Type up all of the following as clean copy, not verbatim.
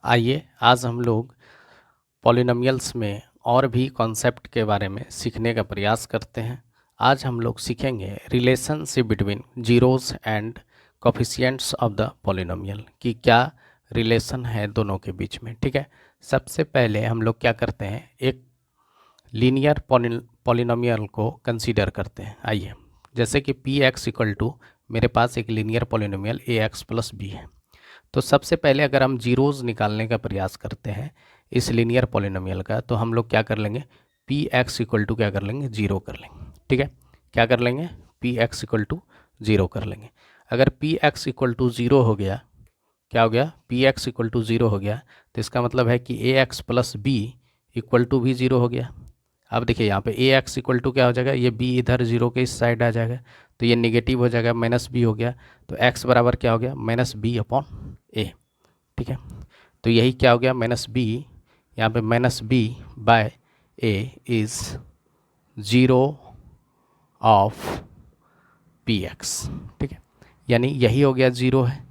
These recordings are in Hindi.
आइए आज हम लोग पॉलिनोमियल्स में और भी कॉन्सेप्ट के बारे में सीखने का प्रयास करते हैं। आज हम लोग सीखेंगे relationship between zeros and coefficients of the polynomial कि क्या रिलेशन है दोनों के बीच में। ठीक है, सबसे पहले हम लोग क्या करते हैं, एक लीनियर पॉलिनोमियल को कंसीडर करते हैं। आइए, जैसे कि पी एक्स इक्वल टू मेरे पास एक linear polynomial A X plus B है। तो सबसे पहले अगर हम जीरोज़ निकालने का प्रयास करते हैं इस लीनियर पॉलिनोमियल का, तो हम लोग क्या कर लेंगे, पी एक्स इक्वल टू क्या कर लेंगे, जीरो कर लेंगे। ठीक है, क्या कर लेंगे, P X equal to zero कर लेंगे। अगर P X equal to zero हो गया, क्या हो गया, P X equal to zero हो गया, तो इसका मतलब है कि A X plus B equal to भी ज़ीरो हो गया। अब देखिए यहाँ पे ए एक्स इक्वल टू क्या हो जाएगा, ये बी इधर जीरो के इस साइड आ जाएगा, तो ये निगेटिव हो जाएगा, माइनस बी हो गया, तो एक्स बराबर क्या हो गया, माइनस बी अपॉन ए। ठीक है, तो यही क्या हो गया, माइनस बी, यहाँ पे minus B by A is zero of P X. ठीक है, यानी यही हो गया ज़ीरो है।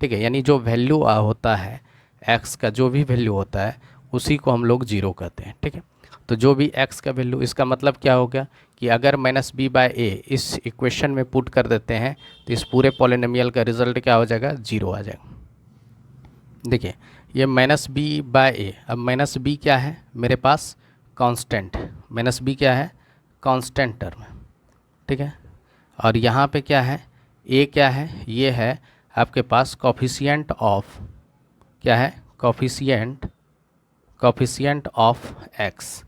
ठीक है, यानी जो वैल्यू होता है एक्स का, जो भी वैल्यू होता है उसी को हम लोग ज़ीरो कहते हैं। ठीक है, तो जो भी एक्स का वैल्यू, इसका मतलब क्या हो गया कि अगर माइनस बी बाय ए इस इक्वेशन में पुट कर देते हैं तो इस पूरे पॉलिनोमियल का रिजल्ट क्या हो जाएगा, ज़ीरो आ जाएगा। देखिए ये माइनस बी बाय ए, अब माइनस बी क्या है मेरे पास, कांस्टेंट है। माइनस बी क्या है, कांस्टेंट टर्म है। ठीक है, और यहाँ पे क्या है, ए क्या है, ये है आपके पास कोफिशिएंट ऑफ, क्या है, कोफिशिएंट ऑफ एक्स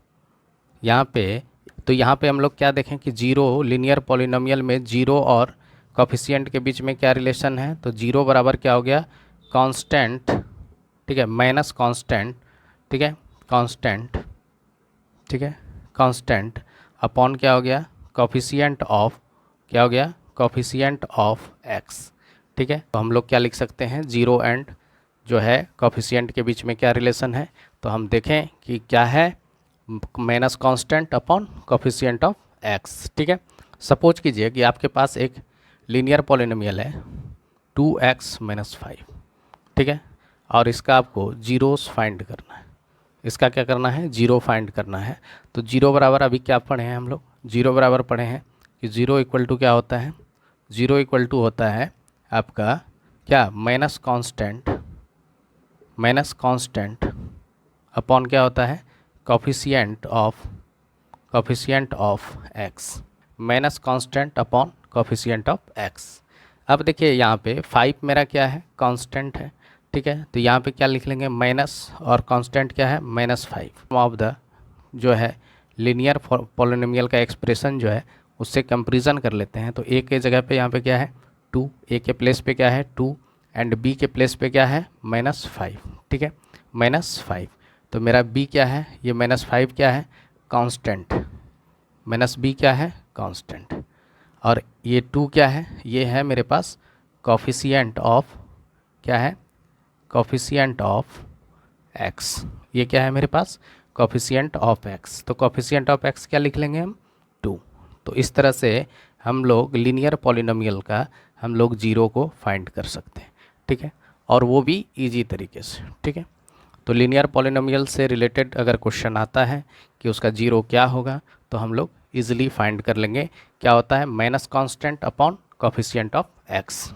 यहाँ पे। तो यहाँ पे हम लोग क्या देखें कि जीरो, लीनियर पॉलिनोमियल में जीरो और कोफिशिएंट के बीच में क्या रिलेशन है, तो जीरो बराबर क्या हो गया, कांस्टेंट। ठीक है, माइनस कांस्टेंट, ठीक है, कांस्टेंट, ठीक है, कांस्टेंट अपॉन क्या हो गया, कोफिशिएंट ऑफ, क्या हो गया, कोफिशिएंट ऑफ एक्स। ठीक है, तो हम लोग क्या लिख सकते हैं, जीरो एंड जो है कोफिशिएंट के बीच में क्या रिलेशन है, तो हम देखें कि क्या है, minus constant upon coefficient of x. ठीक है, सपोज कीजिए कि आपके पास एक लीनियर पॉलिनोमियल है 2x माइनस 5। ठीक है, और इसका आपको जीरोस फाइंड करना है, इसका क्या करना है, जीरो फाइंड करना है। तो जीरो बराबर अभी क्या पढ़े हैं हम लोग, जीरो बराबर पढ़े हैं कि जीरो इक्वल टू क्या होता है, जीरो इक्वल टू होता है आपका क्या, माइनस कांस्टेंट अपॉन क्या होता है, coefficient of x, minus constant upon coefficient of x. अब देखिए यहाँ पे 5 मेरा क्या है, कांस्टेंट है। ठीक है, तो यहाँ पे क्या लिख लेंगे, माइनस और कांस्टेंट क्या है, -5 ऑफ द जो है लीनियर पॉलिनोमियल का एक्सप्रेशन जो है उससे कंपेरिजन कर लेते हैं। तो ए के जगह पे यहाँ पे क्या है 2, ए के प्लेस पे क्या है 2 एंड बी के प्लेस पे क्या है -5। ठीक है, -5, तो मेरा बी क्या है, ये -5 क्या है, कांस्टेंट, माइनस बी क्या है, कांस्टेंट, और ये 2 क्या है, ये है मेरे पास कोफिशिएंट ऑफ, क्या है, कोफिशिएंट ऑफ एक्स। ये क्या है मेरे पास, कोफिशिएंट ऑफ एक्स, तो कोफिशिएंट ऑफ एक्स क्या लिख लेंगे हम, 2। तो इस तरह से हम लोग लीनियर पॉलिनोमियल का हम लोग जीरो को फाइंड कर सकते हैं। ठीक है, और वो भी इजी तरीके से। ठीक है, तो लीनियर पॉलिनोमियल से रिलेटेड अगर क्वेश्चन आता है कि उसका जीरो क्या होगा, तो हम लोग इजीली फाइंड कर लेंगे, क्या होता है, minus constant upon coefficient of x.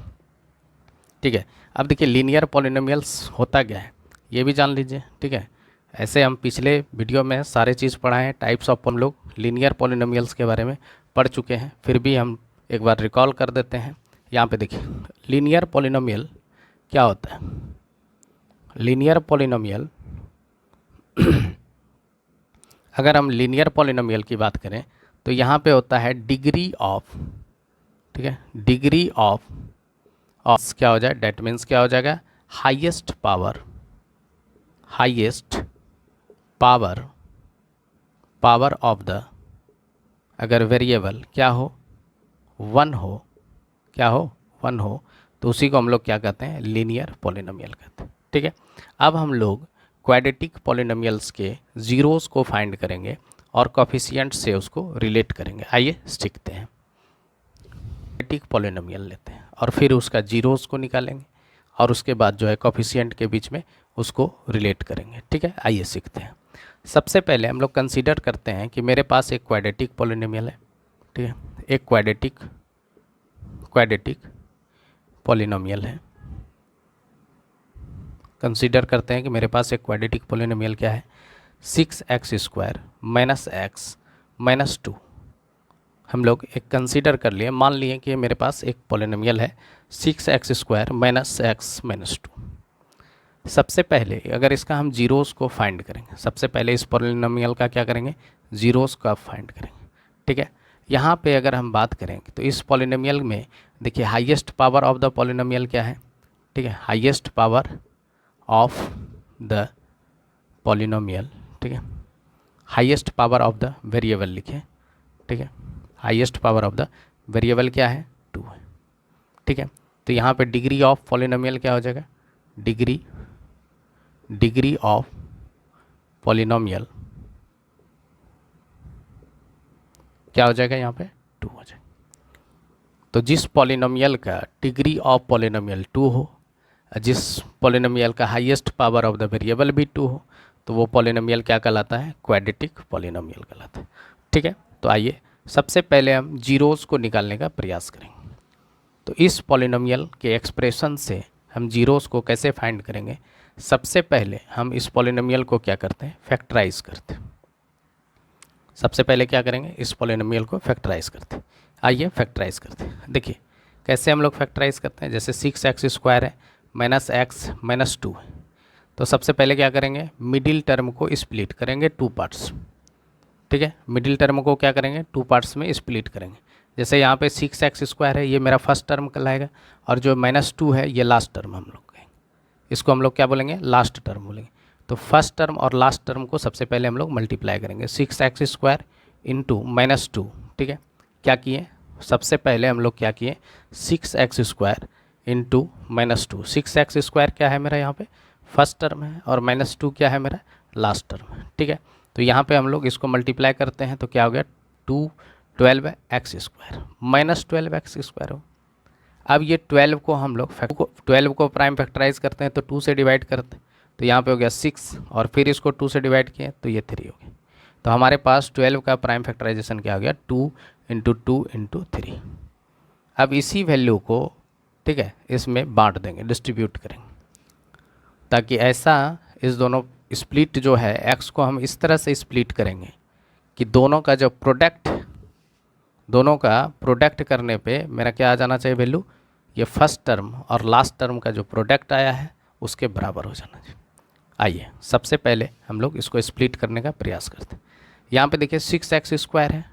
ठीक है, अब देखिए लीनियर पॉलिनोमियल्स होता क्या है ये भी जान लीजिए। ठीक है, ऐसे हम पिछले वीडियो में सारे चीज़ पढ़ाए हैं, टाइप्स ऑफ हम लोग लीनियर पॉलिनोमियल्स के बारे में पढ़ चुके हैं, फिर भी हम एक बार रिकॉल कर देते हैं। यहाँ पे देखिए लीनियर पॉलिनोमियल क्या होता है, लीनियर पॉलिनोमियल अगर हम लीनियर पॉलिनोमियल की बात करें तो यहाँ पे होता है डिग्री ऑफ, ठीक है, डिग्री ऑफ क्या हो जाए, डेट मीन्स क्या हो जाएगा, हाईएस्ट पावर ऑफ द, अगर वेरिएबल क्या हो, वन हो, क्या हो, वन हो, तो उसी को हम लोग क्या कहते हैं, लीनियर पॉलिनोमियल कहते हैं। ठीक है, अब हम लोग क्वाड्रेटिक पॉलिनोमियल्स के जीरोस को फाइंड करेंगे और कोफिशिएंट से उसको रिलेट करेंगे। आइए सीखते हैं, क्वाड्रेटिक पॉलिनोमियल लेते हैं और फिर उसका जीरोस को निकालेंगे और उसके बाद जो है कोफिशिएंट के बीच में उसको रिलेट करेंगे। ठीक है, आइए सीखते हैं। सबसे पहले हम लोग कंसीडर करते हैं कि मेरे पास एक क्वाड्रेटिक पॉलिनोमियल है। ठीक है, एक क्वाड्रेटिक पॉलिनोमियल है। कंसीडर करते हैं कि मेरे पास एक क्वाड्रेटिक पॉलिनोमियल क्या है, 6x² माइनस एक्स माइनस 2। हम लोग एक कंसीडर कर लिए, मान लिए कि मेरे पास एक पॉलिनोमियल है 6x² माइनस एक्स माइनस 2। सबसे पहले अगर इसका हम जीरोस को फाइंड करेंगे, सबसे पहले इस पॉलिनोमियल का क्या करेंगे, जीरोस का फाइंड करेंगे। ठीक है, यहाँ पे अगर हम बात करें तो इस पॉलिनोमियल में देखिए highest power of the polynomial क्या है। ठीक है, highest power of the polynomial, ठीक है, highest power of the variable लिखे। ठीक है, highest power of the variable क्या है, 2 है। ठीक है, तो यहाँ पे डिग्री ऑफ पॉलिनोमियल क्या हो जाएगा, डिग्री ऑफ पॉलिनोमियल क्या हो जाएगा, यहाँ पे 2 हो जाएगा। तो जिस पॉलिनोमियल का डिग्री ऑफ पॉलिनोमियल 2 हो, जिस पॉलिनोमियल का highest power of the variable भी 2 हो, तो वो पॉलिनोमियल क्या कहलाता है, क्वाड्रेटिक पॉलिनोमियल कहलाता है। ठीक है, तो आइए सबसे पहले हम जीरोस को निकालने का प्रयास करेंगे। तो इस पॉलिनोमियल के एक्सप्रेशन से हम जीरोस को कैसे फाइंड करेंगे, सबसे पहले हम इस पॉलिनोमियल को क्या करते हैं, फैक्टराइज करते हैं। सबसे पहले क्या करेंगे, इस पॉलिनोमियल को फैक्टराइज करते हैं। आइए फैक्टराइज करते हैं। देखिए कैसे हम लोग फैक्टराइज करते हैं, जैसे 6x² है माइनस एक्स माइनस 2 है, तो सबसे पहले क्या करेंगे, मिडिल टर्म को स्प्लिट करेंगे 2 पार्ट्स। ठीक है, मिडिल टर्म को क्या करेंगे, 2 पार्ट्स में स्प्लिट करेंगे। जैसे यहाँ पे 6x² है, ये मेरा फर्स्ट टर्म कहलाएगा, और जो -2 है ये लास्ट टर्म हम लोग कहेंगे। इसको हम लोग क्या बोलेंगे, लास्ट टर्म बोलेंगे। तो फर्स्ट टर्म और लास्ट टर्म को सबसे पहले हम लोग मल्टीप्लाई करेंगे, 6x² इंटू -2। ठीक है, क्या किए, सबसे पहले हम लोग क्या किए, 6x² इंटू -2। 6x² क्या है मेरा यहाँ पे फर्स्ट टर्म है, और -2 क्या है मेरा लास्ट टर्म है। ठीक है, तो यहाँ पे हम लोग इसको मल्टीप्लाई करते हैं तो क्या हो गया, 12x² -12x² हो। अब ये 12 को हम लोग 12 को प्राइम फैक्टराइज करते हैं तो 2 से डिवाइड करते हैं, तो यहाँ पे हो गया 6, और फिर इसको 2 से डिवाइड किए तो ये 3 हो गया। तो हमारे पास 12 का प्राइम फैक्टराइजेशन क्या हो गया, 2 × 2 × 3। अब इसी वैल्यू को, ठीक है, इसमें बांट देंगे, डिस्ट्रीब्यूट करेंगे, ताकि ऐसा इस दोनों स्प्लिट जो है x को हम इस तरह से स्प्लिट करेंगे कि दोनों का प्रोडक्ट करने पे मेरा क्या आ जाना चाहिए वैल्यू, ये फर्स्ट टर्म और लास्ट टर्म का जो प्रोडक्ट आया है उसके बराबर हो जाना चाहिए। आइए सबसे पहले हम लोग इसको स्प्लिट करने का प्रयास करते हैं। यहाँ पे देखिए 6x² है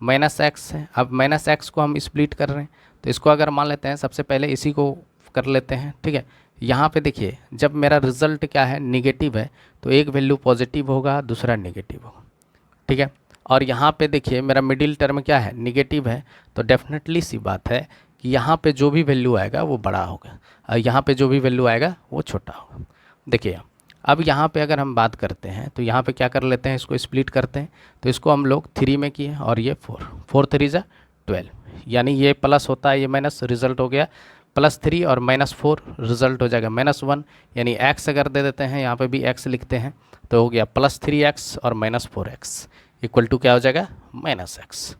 माइनस एक्स है, अब माइनस एक्स को हम स्प्लिट कर रहे हैं, तो इसको अगर मान लेते हैं, सबसे पहले इसी को कर लेते हैं। ठीक है, यहाँ पे देखिए जब मेरा रिजल्ट क्या है, निगेटिव है, तो एक वैल्यू पॉजिटिव होगा, दूसरा निगेटिव होगा। ठीक है, और यहाँ पे देखिए मेरा मिडिल टर्म क्या है, निगेटिव है, तो डेफिनेटली सी बात है कि यहाँ पे जो भी वैल्यू आएगा वो बड़ा होगा, और यहाँ पे जो भी वैल्यू आएगा वो छोटा होगा। देखिए अब यहाँ पे अगर हम बात करते हैं तो यहाँ पे क्या कर लेते हैं, इसको स्प्लिट करते हैं, तो इसको हम लोग 3 में किए और ये 4 3 = 12, यानी ये प्लस होता है, ये माइनस, रिजल्ट हो गया +3 और -4 रिजल्ट हो जाएगा -1, यानी x अगर दे देते हैं, यहाँ पे भी x लिखते हैं, तो हो गया +3x और -4x इक्वल टू क्या हो जाएगा, -x।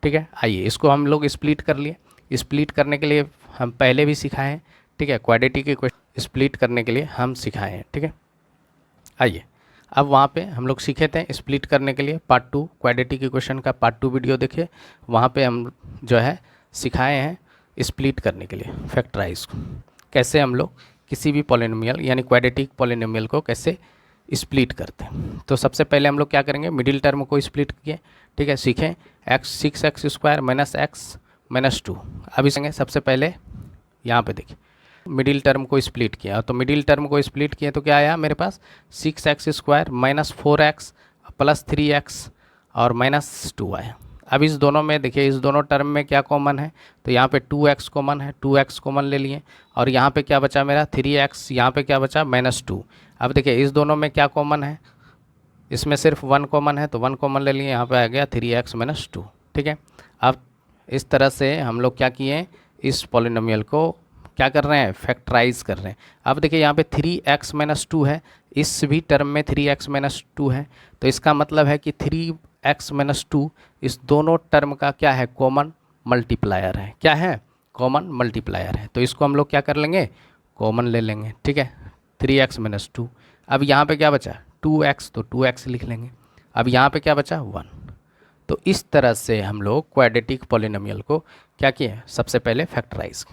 ठीक है, आइए इसको हम लोग स्प्लिट कर लिए। स्प्लिट करने के लिए हम पहले भी सिखाए हैं, ठीक है, क्वाड्रेटिक इक्वेशन स्प्लिट करने के लिए हम सिखाए हैं। ठीक है, आइए अब वहाँ पे हम लोग सीखे थे स्प्लिट करने के लिए, पार्ट 2 क्वाड्रेटिक इक्वेशन का पार्ट 2 वीडियो देखिए, वहाँ पे हम जो है सिखाए हैं स्प्लिट करने के लिए, फैक्टराइज कैसे हम लोग किसी भी पॉलिनोमियल यानी क्वाड्रेटिक पॉलिनोमियल को कैसे स्प्लिट करते हैं। तो सबसे पहले हम लोग क्या करेंगे, मिडिल टर्म को स्प्लिट किए। ठीक है, सीखें 6x² माइनस एक्स माइनस 2। अब इसे सबसे पहले यहाँ पे देखिए मिडिल टर्म को स्प्लिट किया, तो मिडिल टर्म को स्प्लिट किए तो क्या आया मेरे पास, 6x² minus 4x plus 3x और -2 आया। अब इस दोनों में देखिए, इस दोनों टर्म में क्या कॉमन है, तो यहाँ पे 2x कॉमन है, 2x कॉमन ले लिए, और यहाँ पे क्या बचा मेरा 3x, यहाँ पे क्या बचा -2। अब देखिए इस दोनों में क्या कॉमन है, इसमें सिर्फ 1 कॉमन है, तो 1 कॉमन ले लिए, यहाँ पे आ गया 3x -2। ठीक है, अब इस तरह से हम लोग क्या किए, इस पॉलिनोमियल को क्या कर रहे हैं, फैक्टराइज कर रहे हैं। अब देखिए यहाँ पे 3x माइनस 2 है, इस भी टर्म में 3x माइनस 2 है, तो इसका मतलब है कि 3x माइनस 2 इस दोनों टर्म का क्या है, कॉमन मल्टीप्लायर है। क्या है, कॉमन मल्टीप्लायर है। तो इसको हम लोग क्या कर लेंगे, कॉमन ले लेंगे, ठीक है। 3x माइनस 2, अब यहाँ पे क्या बचा 2x, तो 2x लिख लेंगे। अब यहाँ पे क्या बचा 1। तो इस तरह से हम लोग क्वाड्रेटिक पॉलिनोमियल को क्या किए, सबसे पहले फैक्टराइज।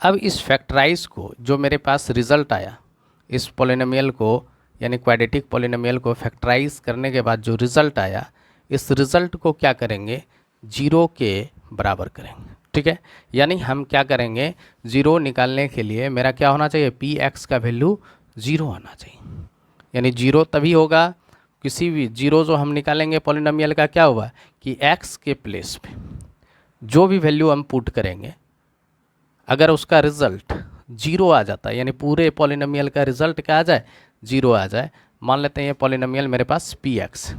अब इस फैक्टराइज को जो मेरे पास रिजल्ट आया, इस पॉलिनोमियल को यानी क्वाड्रेटिक पॉलिनोमियल को फैक्टराइज करने के बाद जो रिजल्ट आया, इस रिजल्ट को क्या करेंगे, 0 के बराबर करेंगे, ठीक है। यानी हम क्या करेंगे, 0 निकालने के लिए मेरा क्या होना चाहिए, पी एक्स का वैल्यू 0 आना चाहिए। यानी 0 तभी होगा, किसी भी 0 जो हम निकालेंगे पॉलिनोमियल का क्या हुआ कि x के प्लेस पे जो भी वैल्यू हम पुट करेंगे, अगर उसका रिजल्ट 0 आ जाता है, यानी पूरे पॉलिनोमियल का रिजल्ट क्या आ जाए, 0 आ जाए। मान लेते हैं ये पॉलिनोमियल मेरे पास px,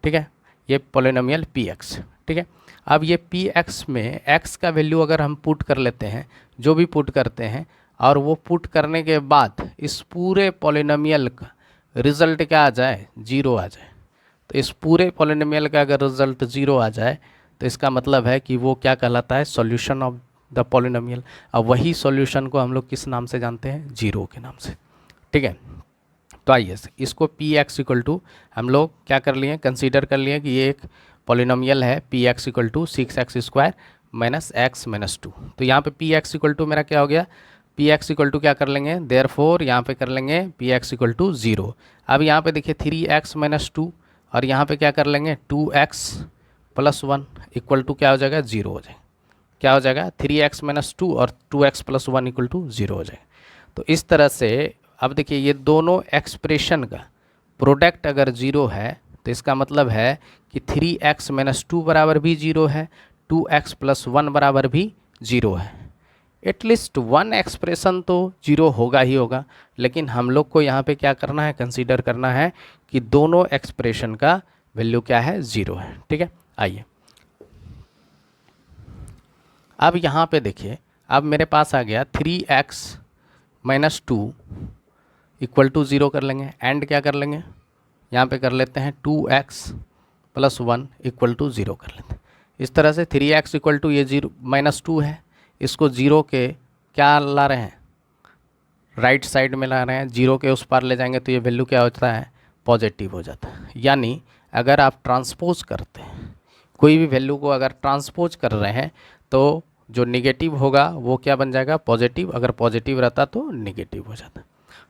ठीक है, ये पॉलिनोमियल px, ठीक है। अब ये px में x का वैल्यू अगर हम पुट कर लेते हैं, जो भी पुट करते हैं, और वो पुट करने के बाद इस पूरे पॉलिनोमियल का रिजल्ट क्या आ जाए, 0 आ जाए, तो इस पूरे पॉलिनोमियल का अगर रिजल्ट 0 आ जाए तो इसका मतलब है कि वो क्या कहलाता है, सॉल्यूशन ऑफ द पॉलिनोमियल। अब वही सॉल्यूशन को हम लोग किस नाम से जानते हैं, 0 के नाम से, ठीक है। तो आइए इसको पी एक्स इक्वल टू हम लोग क्या कर लिए, कंसीडर कर लिए कि ये एक पॉलिनोमियल है, P X equal to 6x² minus X minus 2। तो यहाँ पे पी एक्स इक्वल टू मेरा क्या हो गया, पी एक्स इक्वल टू क्या कर लेंगे, देयरफॉर यहाँ पे कर लेंगे पी एक्स इक्वल टू 0। अब यहाँ पे देखिए 3x माइनस 2, और यहाँ पे क्या कर लेंगे 2x प्लस 1 इक्वल टू क्या हो जाएगा, 0 हो जाएगा। क्या हो जाएगा, 3x माइनस 2 और 2x प्लस 1 इक्वल टू 0 हो जाएगा। तो इस तरह से अब देखिए ये दोनों एक्सप्रेशन का प्रोडक्ट अगर 0 है तो इसका मतलब है कि 3x माइनस 2 बराबर भी 0 है, 2x प्लस 1 बराबर भी 0 है। एटलीस्ट वन एक्सप्रेशन तो 0 होगा ही होगा, लेकिन हम लोग को यहाँ पे क्या करना है, कंसीडर करना है कि दोनों एक्सप्रेशन का वैल्यू क्या है, 0 है, ठीक है। आइए अब यहाँ पे देखिए, अब मेरे पास आ गया 3x माइनस 2 इक्वल टू 0 कर लेंगे, एंड क्या कर लेंगे, यहाँ पे कर लेते हैं 2x प्लस 1 इक्वल टू 0 कर लेते हैं। इस तरह से 3x इक्वल टू ये 0 माइनस 2 है, इसको 0 के क्या ला रहे हैं, राइट साइड में ला रहे हैं, 0 के उस पार ले जाएंगे तो ये वैल्यू क्या होता है, पॉजिटिव हो जाता है। यानी अगर आप ट्रांसपोज करते हैं, कोई भी वैल्यू को अगर ट्रांसपोज कर रहे हैं तो जो निगेटिव होगा वो क्या बन जाएगा, पॉजिटिव, अगर पॉजिटिव रहता तो निगेटिव हो जाता।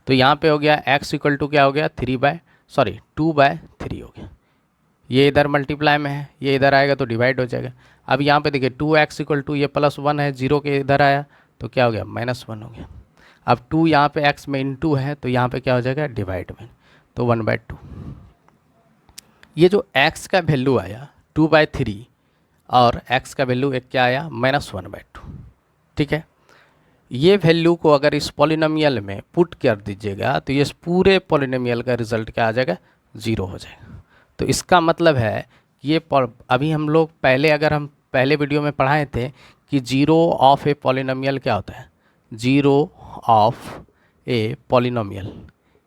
तो यहाँ पे हो गया x इक्वल टू क्या हो गया, 2/3 हो गया। ये इधर मल्टीप्लाई में है, ये इधर आएगा तो डिवाइड हो जाएगा। अब यहाँ पे देखिए 2x इक्वल टू ये प्लस 1 है, 0 के इधर आया तो क्या हो गया, -1 हो गया। अब 2 यहाँ पे x में इंटू है तो यहाँ पे क्या हो जाएगा, डिवाइड में, तो 1/2। ये जो x का वैल्यू आया 2/3 और x का वैल्यू एक क्या आया, -1/2, ठीक है। ये वैल्यू को अगर इस पॉलिनोमियल में पुट कर दीजिएगा तो ये पूरे पॉलिनोमियल का रिजल्ट क्या आ जाएगा, 0 हो जाएगा। तो इसका मतलब है ये अभी हम लोग अगर हम पहले वीडियो में पढ़ाए थे कि 0 ऑफ ए पॉलिनोमियल क्या होता है, 0 ऑफ ए पॉलिनोमियल,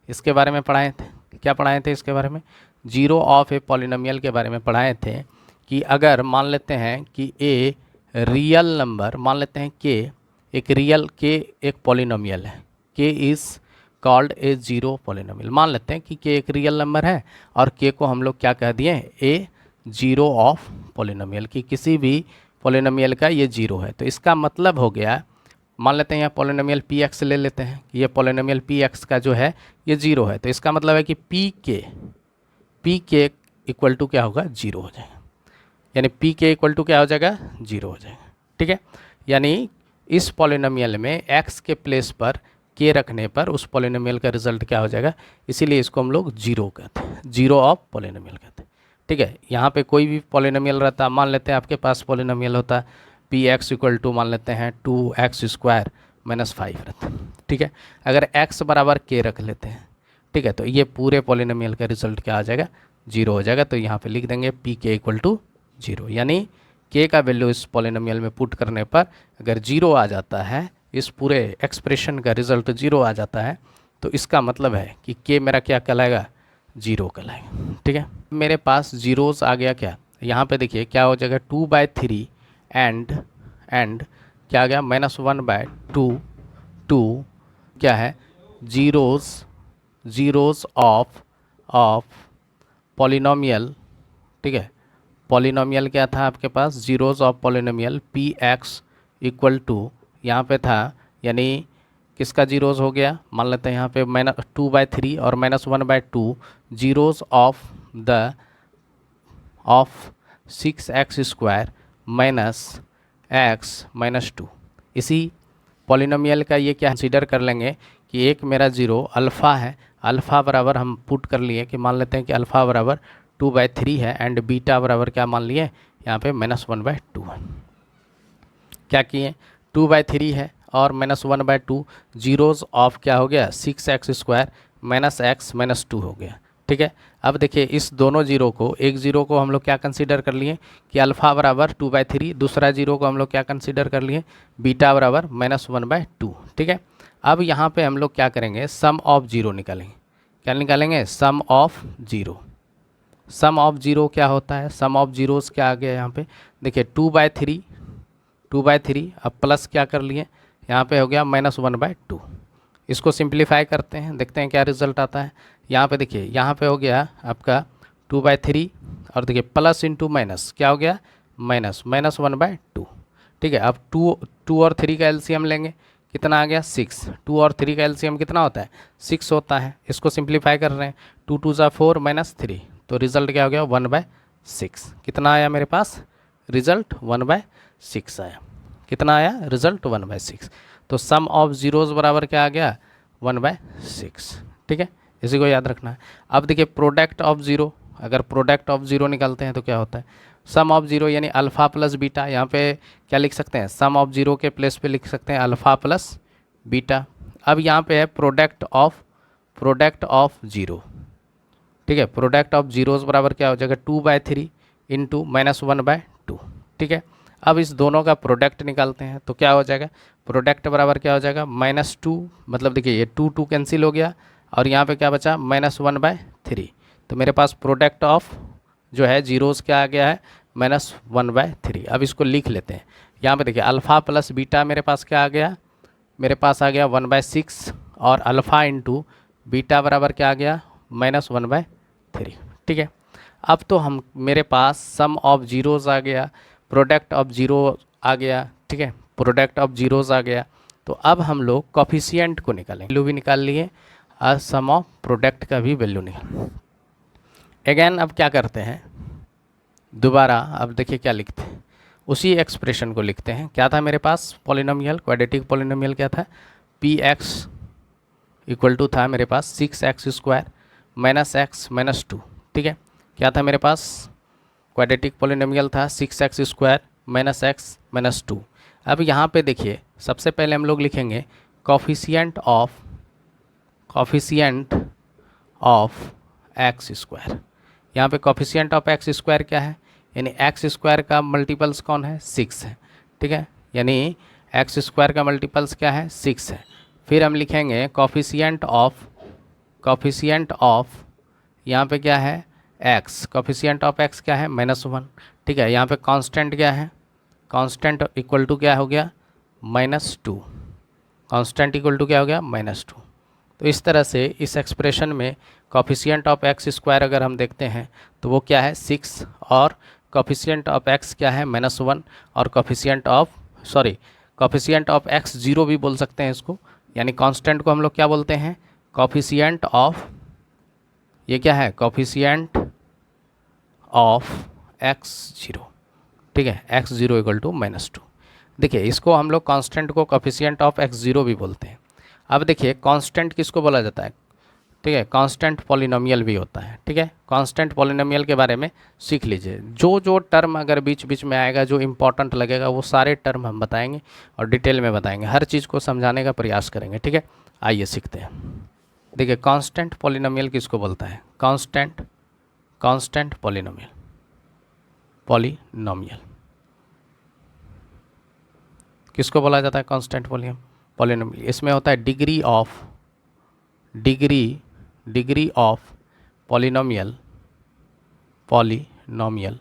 इसके बारे में पढ़ाए थे। क्या पढ़ाए थे इसके बारे में, 0 ऑफ ए पॉलिनोमियल के बारे में पढ़ाए थे कि अगर मान लेते हैं कि ए रियल नंबर, मान लेते हैं के एक रियल, के एक पॉलिनोमियल है, के इज़ कॉल्ड ए 0 पॉलिनोमियल। मान लेते हैं कि के एक रियल नंबर है और के को हम लोग क्या कह दिए, ए 0 ऑफ पॉलिनोमियल, की किसी भी पॉलिनोमियल का ये 0 है। तो इसका मतलब हो गया, मान लेते हैं यहाँ पॉलिनोमियल पी एक्स ले लेते हैं कि ये पॉलिनोमियल पी एक्स का जो है ये 0 है। तो इसका मतलब है कि पी के इक्वल टू क्या होगा, 0 हो जाएगा। यानी पी के इक्वल टू क्या हो जाएगा, 0 हो जाएगा, ठीक है। यानी इस पॉलिनोमियल में x के प्लेस पर k रखने पर उस पॉलिनोमियल का रिजल्ट क्या हो जाएगा, इसीलिए इसको हम लोग 0 कहते हैं, 0 ऑफ पॉलिनोमियल कहते हैं, ठीक है। यहाँ पे कोई भी पॉलिनोमियल रहता, मान लेते हैं आपके पास पॉलिनोमियल होता पी एक्स इक्वल टू मान लेते हैं 2x² माइनस 5 रहता, ठीक है। अगर x बराबर k रख लेते हैं, ठीक है, तो ये पूरे पॉलिनोमियल का रिजल्ट क्या आ जाएगा, 0 हो जाएगा। तो यहाँ पे लिख देंगे पी के इक्वल टू 0, यानी के का वैल्यू इस पॉलिनोमियल में पुट करने पर अगर 0 आ जाता है, इस पूरे एक्सप्रेशन का रिजल्ट 0 आ जाता है, तो इसका मतलब है कि के मेरा क्या कहलाएगा, 0 कहलाएगा। ठीक है, मेरे पास जीरोस आ गया क्या, यहाँ पे देखिए क्या हो जाएगा, 2/3 एंड क्या आ गया, -1/2 टू क्या है, जीरोस ऑफ पॉलिनोमियल। ठीक है, पॉलिनोमियल क्या था आपके पास, zeros of polynomial P X equal to, यहाँ पे था यानी किसका जीरोस हो गया, मान लेते हैं यहाँ पे -2/3 और -1/2 जीरोस ऑफ 6x² -x-2। इसी पॉलिनोमियल का ये क्या कंसीडर कर लेंगे कि एक मेरा जीरो अल्फ़ा है, अल्फ़ा बराबर हम पुट कर लिए कि मान लेते हैं कि अल्फ़ा बराबर 2/3 है एंड बीटा बराबर क्या मान लिए यहाँ पे -1/2 है। क्या किए, 2/3 है और -1/2 जीरोस ऑफ क्या हो गया, 6x² -x-2 हो गया। ठीक है, अब देखिए इस दोनों जीरो को, एक जीरो को हम लोग क्या कंसीडर कर लिए कि अल्फ़ा बराबर 2/3, दूसरा जीरो को हम लोग क्या कंसीडर कर लिए, बीटा बराबर -1/2। ठीक है, अब यहाँ पे हम लोग क्या करेंगे, सम ऑफ जीरो निकालेंगे। क्या निकालेंगे, sum of zero. Sum of zero क्या होता है, सम ऑफ जीरोस क्या आ गया यहाँ पे, देखिए 2/3 अब प्लस क्या कर लिए, यहाँ पे हो गया -1/2। इसको सिंप्लीफाई करते हैं, देखते हैं क्या रिजल्ट आता है। यहाँ पे देखिए, यहाँ पे हो गया आपका 2/3 और देखिए प्लस इंटू माइनस क्या हो गया, -1/2। ठीक है, अब 2 और 3 का एलसीएम लेंगे, कितना आ गया, 6। 2 और 3 का एलसीएम कितना होता है, 6 होता है। इसको सिंप्लीफाई कर रहे हैं, 2 2 ज़ा 4 -3, तो रिजल्ट क्या हो गया, 1/6। कितना आया मेरे पास, रिजल्ट 1/6 आया। कितना आया, रिजल्ट 1/6। तो सम ऑफ जीरोस बराबर क्या आ गया, 1/6। ठीक है, इसी को याद रखना है। अब देखिए प्रोडक्ट ऑफ जीरो, अगर प्रोडक्ट ऑफ जीरो निकालते हैं तो क्या होता है, सम ऑफ जीरो यानी अल्फ़ा प्लस बीटा। यहाँ पे क्या लिख सकते हैं, सम ऑफ जीरो के प्लेस पे लिख सकते हैं अल्फ़ा प्लस बीटा। अब यहाँ पे है प्रोडक्ट ऑफ जीरो। ठीक है, प्रोडक्ट ऑफ जीरोस बराबर क्या हो जाएगा, 2/3 इंटू -1/2। ठीक है, अब इस दोनों का प्रोडक्ट निकालते हैं तो क्या हो जाएगा, प्रोडक्ट बराबर क्या हो जाएगा, -2, मतलब देखिए ये 2 2 कैंसिल हो गया और यहाँ पे क्या बचा, -1/3। तो मेरे पास प्रोडक्ट ऑफ जो है जीरोस क्या आ गया है, -1/3। अब इसको लिख लेते हैं, यहाँ पे देखिए अल्फ़ा प्लस बीटा मेरे पास क्या आ गया, मेरे पास आ गया 1/6 और अल्फ़ा इंटू बीटा बराबर क्या आ गया, -1/3। ठीक है, अब तो हम मेरे पास सम ऑफ जीरोस आ गया, प्रोडक्ट ऑफ जीरो आ गया। ठीक है, प्रोडक्ट ऑफ जीरोस आ गया, तो अब हम लोग कॉफिशिएंट को निकालेंगे, वैल्यू भी निकाल लिए और सम ऑफ प्रोडक्ट का भी वैल्यू निकाल। अगेन अब क्या करते हैं, दोबारा अब देखिए क्या लिखते हैं, उसी एक्सप्रेशन को लिखते हैं। क्या था मेरे पास पॉलिनोमियल, क्वाड्रेटिक पॉलिनोमियल क्या था, px इक्वल टू था मेरे पास 6x² -x-2। ठीक है, क्या था मेरे पास, क्वाड्रेटिक पॉलिनोमियल था 6x² -x-2। अब यहाँ पे देखिए सबसे पहले हम लोग लिखेंगे कॉफिशिएंट ऑफ x²। यहाँ पे कॉफिशिएंट ऑफ x² क्या है, यानी x² का मल्टीपल्स कौन है, 6 है। ठीक है, यानी x² का मल्टीपल्स क्या है, 6 है। फिर हम लिखेंगे कॉफिशिएंट ऑफ यहाँ पे क्या है, x, कॉफिशिएंट ऑफ x क्या है, -1। ठीक है, यहाँ पे कांस्टेंट क्या है, कांस्टेंट इक्वल टू क्या हो गया, -2। कांस्टेंट इक्वल टू क्या हो गया, -2। तो इस तरह से इस एक्सप्रेशन में कॉफिशिएंट ऑफ x² अगर हम देखते हैं तो वो क्या है, 6, और कॉफिशिएंट ऑफ x क्या है, -1, और कॉफिशिएंट ऑफ x 0 भी बोल सकते हैं इसको, यानी कांस्टेंट को हम लोग क्या बोलते हैं, कॉफिशिएंट ऑफ, ये क्या है, कॉफिशिएंट ऑफ x0। ठीक है, x0 इक्वल टू -2। देखिए इसको हम लोग कांस्टेंट को कॉफिशिएंट ऑफ x0 भी बोलते हैं। अब देखिए कांस्टेंट किसको बोला जाता है, ठीक है, कांस्टेंट पॉलिनोमियल भी होता है। ठीक है, कांस्टेंट पॉलिनोमियल के बारे में सीख लीजिए, जो टर्म अगर बीच बीच में आएगा जो इंपॉर्टेंट लगेगा वो सारे टर्म हम बताएंगे और डिटेल में बताएंगे, हर चीज़ को समझाने का प्रयास करेंगे। ठीक है, आइए सीखते हैं। देखिए कांस्टेंट पॉलिनोमियल किसको बोलता है, कांस्टेंट पॉलिनोमियल किसको बोला जाता है कांस्टेंट पॉलिनोमियल। इसमें होता है डिग्री ऑफ पॉलिनोमियल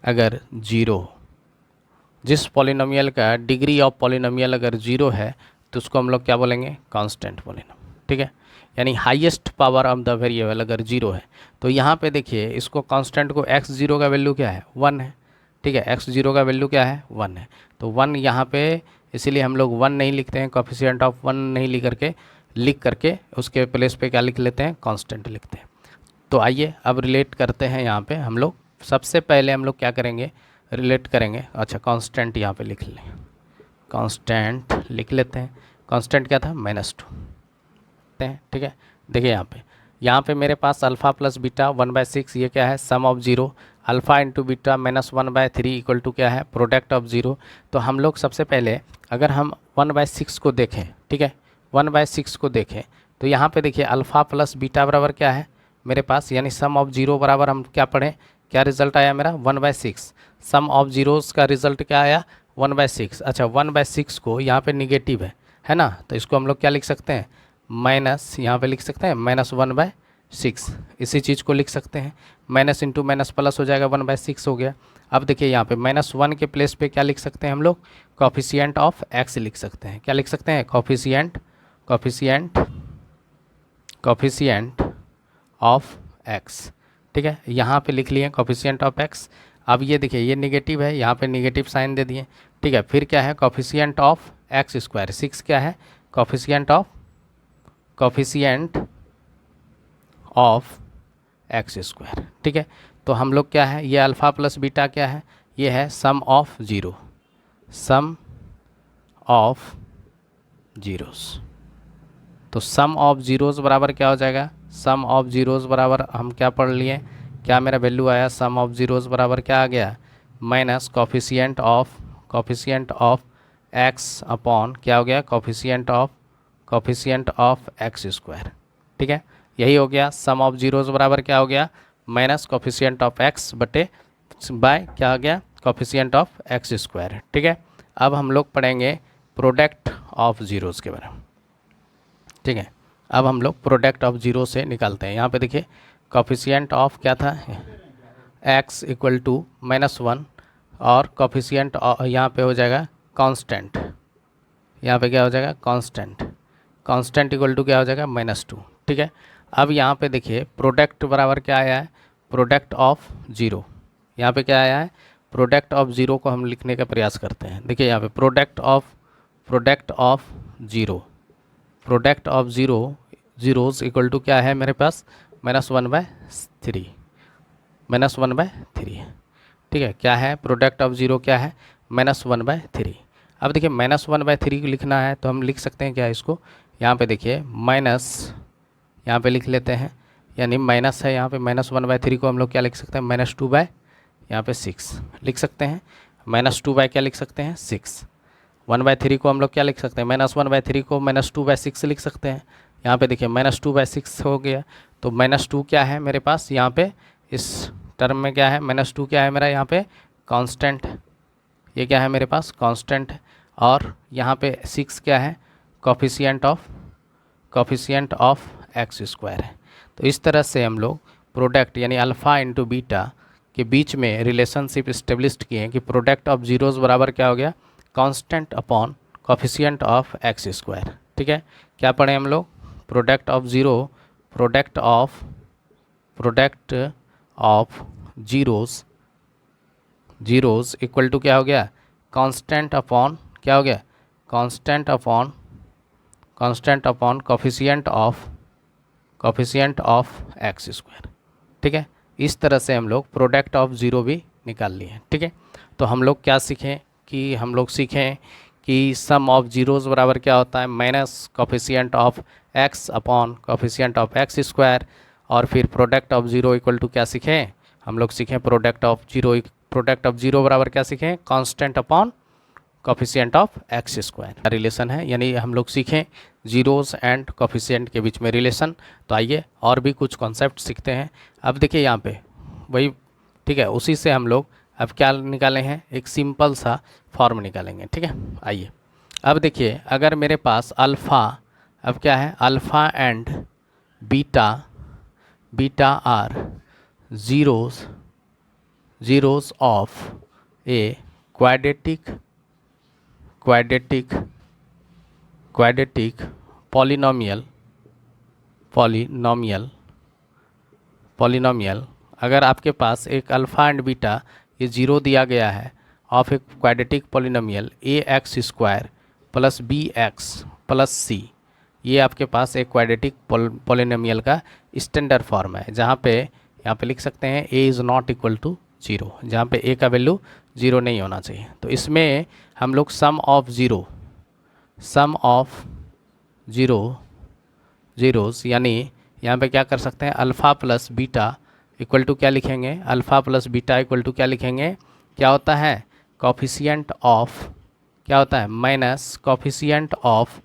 अगर जीरो, जिस पॉलिनोमियल का डिग्री ऑफ पॉलिनोमियल अगर जीरो है तो उसको हम लोग क्या बोलेंगे, कांस्टेंट पॉलिनोमियल। ठीक है, यानी highest power of the variable अगर जीरो है तो यहाँ पे देखिए इसको कांस्टेंट को x जीरो का वैल्यू क्या है, 1 है। ठीक है, x जीरो का वैल्यू क्या है, 1 है। तो 1 यहाँ पे, इसीलिए हम लोग 1 नहीं लिखते हैं, कोफिशिएंट ऑफ 1 नहीं लिख करके उसके प्लेस पे क्या लिख लेते हैं, कांस्टेंट लिखते हैं। तो आइए अब रिलेट करते हैं। यहाँ पे हम लोग सबसे पहले हम लोग क्या करेंगे, रिलेट करेंगे। अच्छा, कांस्टेंट यहाँ पे लिख लें, कांस्टेंट लिख लेते हैं। कांस्टेंट क्या था, -2। ठीक है, देखिए यहाँ पे मेरे पास अल्फ़ा प्लस बीटा 1/6, ये क्या है, sum of zero. Alpha into beta -1/3 equal to क्या है, प्रोडक्ट ऑफ जीरो। तो हम लोग सबसे पहले अगर हम 1/6 को देखें, ठीक है, 1/6 को देखें तो यहाँ पे देखिए अल्फ़ा प्लस बीटा बराबर क्या है मेरे पास, यानी सम ऑफ जीरो बराबर हम क्या पढ़ें, क्या रिजल्ट आया मेरा, 1/6। सम ऑफ जीरोस का रिजल्ट क्या आया, 1/6। अच्छा, 1/6 को यहाँ पे निगेटिव है ना, तो इसको हम लोग क्या लिख सकते हैं, माइनस, यहाँ पे लिख सकते हैं -1/6। इसी चीज़ को लिख सकते हैं, माइनस इंटू माइनस प्लस हो जाएगा, 1/6 हो गया। अब देखिए यहाँ पे -1 के प्लेस पे क्या लिख सकते हैं हम लोग, कोफिशिएंट ऑफ x लिख सकते हैं। क्या लिख सकते हैं, कोफिशिएंट ऑफ x। ठीक है, यहाँ पे लिख लिए कोफिशिएंट ऑफ x। अब ये देखिए ये निगेटिव है, यहाँ पे निगेटिव साइन दे दिए। ठीक है, फिर क्या है, कोफिशिएंट ऑफ x स्क्वायर, 6 क्या है, कोफिशिएंट ऑफ x स्क्वायर। ठीक है, तो हम लोग क्या है, ये अल्फ़ा प्लस बीटा क्या है, ये है सम ऑफ जीरोस। तो सम ऑफ जीरोस बराबर क्या हो जाएगा, सम ऑफ जीरोस बराबर हम क्या पढ़ लिए, क्या मेरा वैल्यू आया, सम ऑफ जीरोस बराबर क्या आ गया, minus coefficient of x upon क्या हो गया, कोफिशिएंट ऑफ x स्क्वायर। ठीक है, यही हो गया, सम ऑफ जीरोस बराबर क्या हो गया, माइनस कोफिशिएंट ऑफ x बटे बाय क्या आ गया, कोफिशिएंट ऑफ x स्क्वायर। ठीक है, अब हम लोग पढ़ेंगे प्रोडक्ट ऑफ जीरोस के बारे में। ठीक है, अब हम लोग प्रोडक्ट ऑफ जीरो से निकालते हैं। यहाँ पे देखिए कोफिशिएंट ऑफ क्या था, x इक्वल टू -1 और कोफिशिएंट यहाँ पे हो जाएगा कांस्टेंट, यहाँ पे क्या हो जाएगा, कांस्टेंट इक्वल टू क्या हो जाएगा, -2। ठीक है, अब यहाँ पे देखिए प्रोडक्ट बराबर क्या आया है, प्रोडक्ट ऑफ जीरो। यहाँ पे क्या आया है, प्रोडक्ट ऑफ जीरो को हम लिखने का प्रयास करते हैं। देखिए यहाँ पे product of zeros equal to क्या है मेरे पास, -1/3। ठीक है, क्या है, प्रोडक्ट ऑफ जीरो क्या है, -1/3। अब देखिए -1/3 को लिखना है तो हम लिख सकते हैं क्या, इसको यहाँ पे देखिए माइनस, यहाँ पे लिख लेते हैं, यानी माइनस है यहाँ पे, -1/3 को हम लोग क्या लिख सकते हैं, -2 यहाँ पे 6 लिख सकते हैं, -2 क्या लिख सकते हैं, 6। 1/3 को हम लोग क्या लिख सकते हैं, -1/3 को -2/6 लिख सकते हैं। यहाँ पे देखिए -2/6 हो गया, तो -2 क्या है मेरे पास, यहाँ पे इस टर्म में क्या है, -2 क्या है मेरा यहाँ पे कांस्टेंट, ये क्या है मेरे पास कांस्टेंट, और यहाँ पे 6 क्या है, कोफिशिएंट ऑफ x स्क्वायर है। तो इस तरह से हम लोग प्रोडक्ट यानी अल्फ़ा इंटू बीटा के बीच में रिलेशनशिप इस्टेब्लिश किए हैं कि प्रोडक्ट ऑफ जीरोस बराबर क्या हो गया, constant upon coefficient of x square. ठीक है, क्या पढ़े हम लोग, product of zeros equal to क्या हो गया, कांस्टेंट अपॉन क्या हो गया, constant upon coefficient of x square. ठीक है, इस तरह से हम लोग प्रोडक्ट ऑफ ज़ीरो भी निकाल लिए। ठीक है, तो हम लोग क्या सीखें कि सम ऑफ जीरोस बराबर क्या होता है, minus coefficient of x upon coefficient of x square, और फिर product of zero equal to क्या सीखें हम लोग, सीखें प्रोडक्ट ऑफ जीरो बराबर क्या सीखें, constant upon coefficient of x square relation है, यानी हम लोग सीखें जीरोस एंड कोफिशिएंट के बीच में रिलेशन। तो आइए और भी कुछ कॉन्सेप्ट सीखते हैं। अब देखिए यहाँ पे वही, ठीक है, उसी से हम लोग अब क्या निकाले हैं, एक सिंपल सा फॉर्म निकालेंगे, ठीक है। आइए अब देखिए, अगर मेरे पास अल्फ़ा, अब क्या है, alpha and beta, beta are zeros of a quadratic quadratic polynomial अगर आपके पास एक अल्फ़ा एंड बीटा ये जीरो दिया गया है ऑफ एक quadratic polynomial A X square plus B X plus C, ये आपके पास एक क्वाड्रेटिक पॉलिनोमियल का स्टैंडर्ड फॉर्म है, जहाँ पे यहाँ पे लिख सकते हैं A is not equal to zero, जहाँ पे ए का वैल्यू जीरो नहीं होना चाहिए। तो इसमें हम लोग सम ऑफ जीरोस यानी यहाँ पे क्या कर सकते हैं, alpha plus beta equal to क्या लिखेंगे, alpha plus beta equal to क्या लिखेंगे, क्या होता है, कॉफिशिएंट ऑफ, क्या होता है, माइनस कॉफिशिएंट ऑफ,